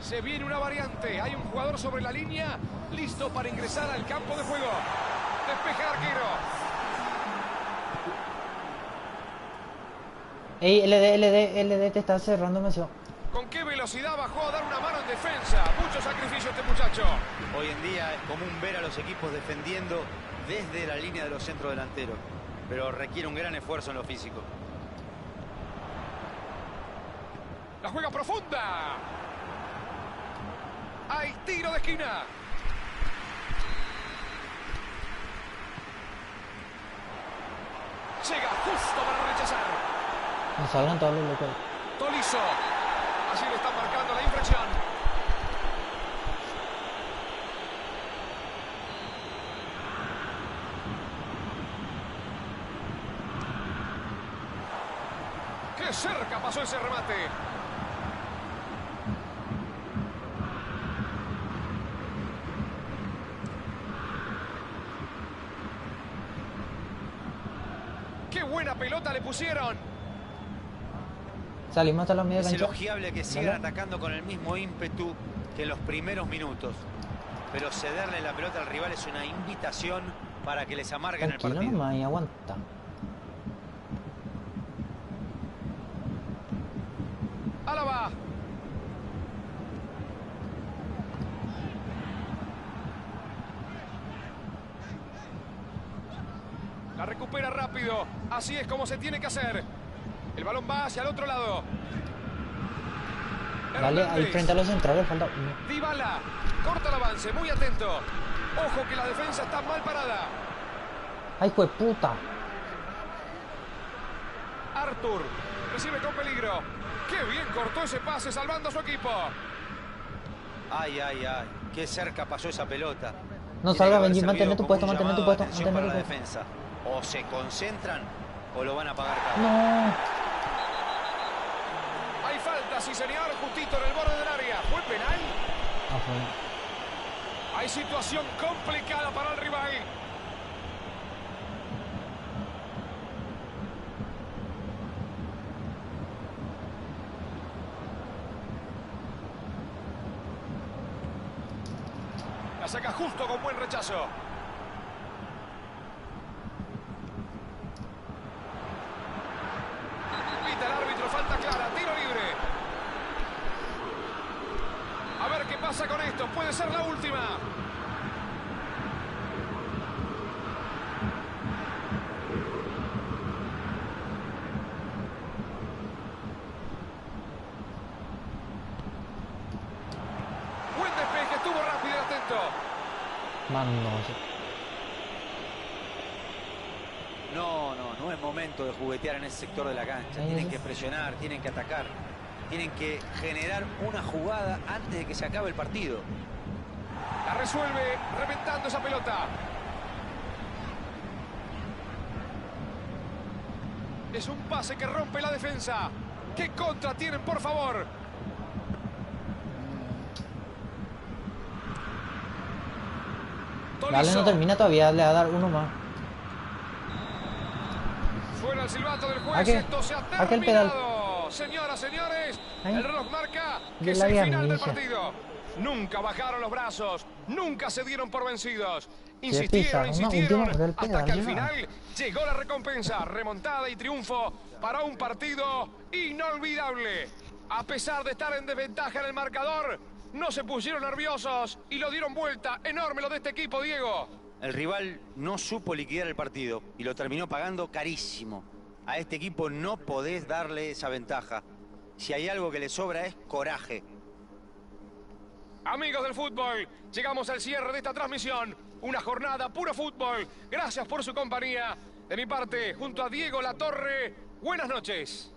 Se viene una variante. Hay un jugador sobre la línea, listo para ingresar al campo de juego. Despeja el arquero. Ey, LD te está cerrando demasiado. ¿Con qué velocidad bajó a dar una mano en defensa? Mucho sacrificio este muchacho. Hoy en día es común ver a los equipos defendiendo desde la línea de los centrodelanteros, pero requiere un gran esfuerzo en lo físico. La juega profunda. Hay tiro de esquina. Llega justo para rechazar. No salgan todos los locos. Tolisso. Así le están marcando la infracción. ¡Qué cerca pasó ese remate! ¡Qué buena pelota le pusieron! Salimos hasta la media Es cancha. elogiable que sigan atacando con el mismo ímpetu que en los primeros minutos. Pero cederle la pelota al rival es una invitación para que les amarguen el Tranquilo partido. nomás y aguanta. Álava. La recupera rápido. Así es como se tiene que hacer. El balón va hacia el otro lado. Vale, ahí Hernández. frente a los centrales falta uno. Dybala. Corta el avance. Muy atento. Ojo que la defensa está mal parada. ¡Ay, fue puta! Arthur. Recibe con peligro. ¡Qué bien cortó ese pase salvando a su equipo! Ay, ay, ay. Qué cerca pasó esa pelota. No Tiene salga, que haber Benji, servido mantén tu como puesto, un mantén tu llamado de puesto, atención mantén para tu la puesto. defensa. O se concentran o lo van a pagar caro. No. Hay falta, sí señor, justito en el borde del área. ¿Fue penal? Afuera. Hay situación complicada para el rival. La saca justo con buen rechazo. Pita el árbitro, falta clara, tiro libre. A ver qué pasa con esto, puede ser la última. Buen despeje, estuvo rápido y atento. Mano. No es momento de juguetear en ese sector de la cancha. Tienen que presionar, tienen que atacar. Tienen que generar una jugada antes de que se acabe el partido. La resuelve reventando esa pelota. Es un pase que rompe la defensa. ¿Qué contra tienen, por favor? Dale, no Tolisso. termina todavía, le va a dar uno más. Suena el silbato del juez. Aquel- Esto se ha aquel pedal. terminado. Señoras, señores, Ay. el reloj marca que Del es el área final del milla. partido. Nunca bajaron los brazos, nunca se dieron por vencidos. pisaron Insistieron, una insistieron, última del hasta pedal, que al ya. final llegó la recompensa, remontada y triunfo para un partido inolvidable. A pesar de estar en desventaja en el marcador, no se pusieron nerviosos y lo dieron vuelta. Enorme lo de este equipo, Diego. El rival no supo liquidar el partido y lo terminó pagando carísimo. A este equipo no podés darle esa ventaja. Si hay algo que le sobra es coraje. Amigos del fútbol, llegamos al cierre de esta transmisión. Una jornada puro fútbol. Gracias por su compañía. De mi parte, junto a Diego Latorre, buenas noches.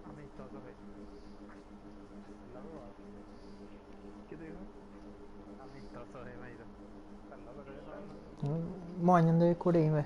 Amistoso, ¿qué te digo? Amistoso, me ha ido. Mañana de Corea,